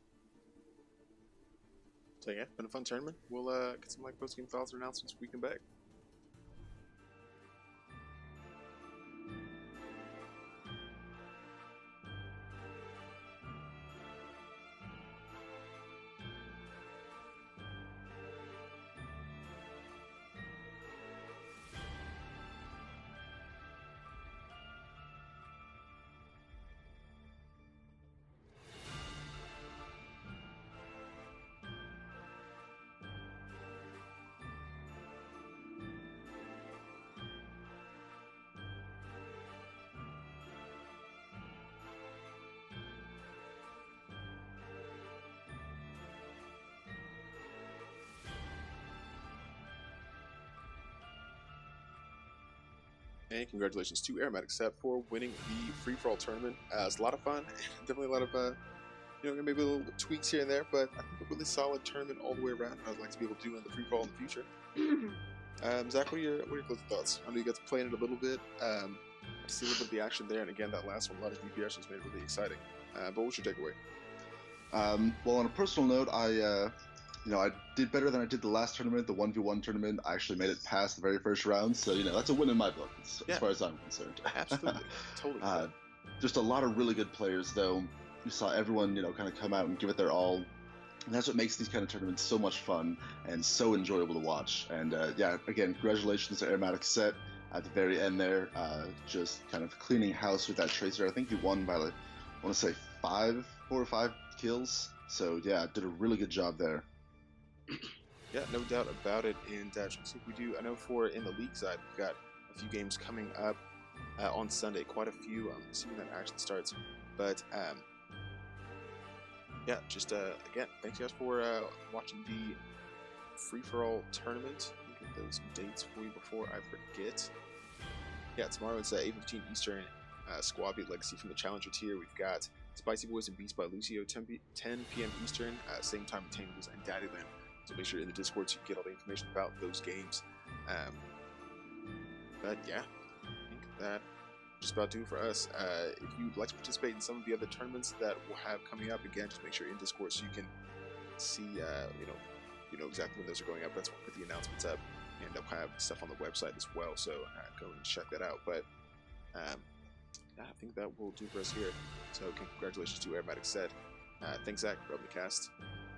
So yeah, been a fun tournament. We'll get some post-game thoughts or announcements when we come back. And congratulations to Aromatic Set for winning the free-for-all tournament. It's a lot of fun. Definitely a lot of, maybe a little tweaks here and there, but I think a really solid tournament all the way around. I'd like to be able to do in the free-for-all in the future. Zach, what are your closing thoughts? I know you got to play in it a little bit, see a little bit of the action there, and again, that last one, a lot of DPS just made it really exciting. But what's your takeaway? Well, on a personal note, I did better than I did the last tournament, the 1v1 tournament. I actually made it past the very first round, so, that's a win in my book, as far as I'm concerned. Absolutely. Totally. Just a lot of really good players, though. You saw everyone, kind of come out and give it their all. And that's what makes these kind of tournaments so much fun and so enjoyable to watch. And, again, congratulations to Aromatic Set at the very end there. Just kind of cleaning house with that Tracer. I think he won by, I want to say 4 or 5 kills. So, yeah, did a really good job there. Yeah, no doubt about it. And just like we do, I know in the league side, we've got a few games coming up on Sunday. Quite a few. Assuming that action starts. But yeah, just again, thanks guys for watching the free-for-all tournament. Let me get those dates for you before I forget. Yeah, tomorrow it's 8:15 Eastern. Squad Beat Legacy from the Challenger tier. We've got Spicy Boys and Beats by Lucio, 10 p.m. Eastern. Same time with Tangles and Daddyland. So make sure you're in the Discord so you can get all the information about those games. But yeah, I think that just about do it for us. If you'd like to participate in some of the other tournaments that we'll have coming up, again, just make sure you're in Discord so you can see, exactly when those are going up. That's when we'll put the announcements up, and I'll have stuff on the website as well. So go and check that out. But I think that will do for us here. So congratulations to Aromatic Set. Thanks Zach for the cast,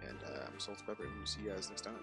and I'm Salt Pepper, and we'll see you guys next time.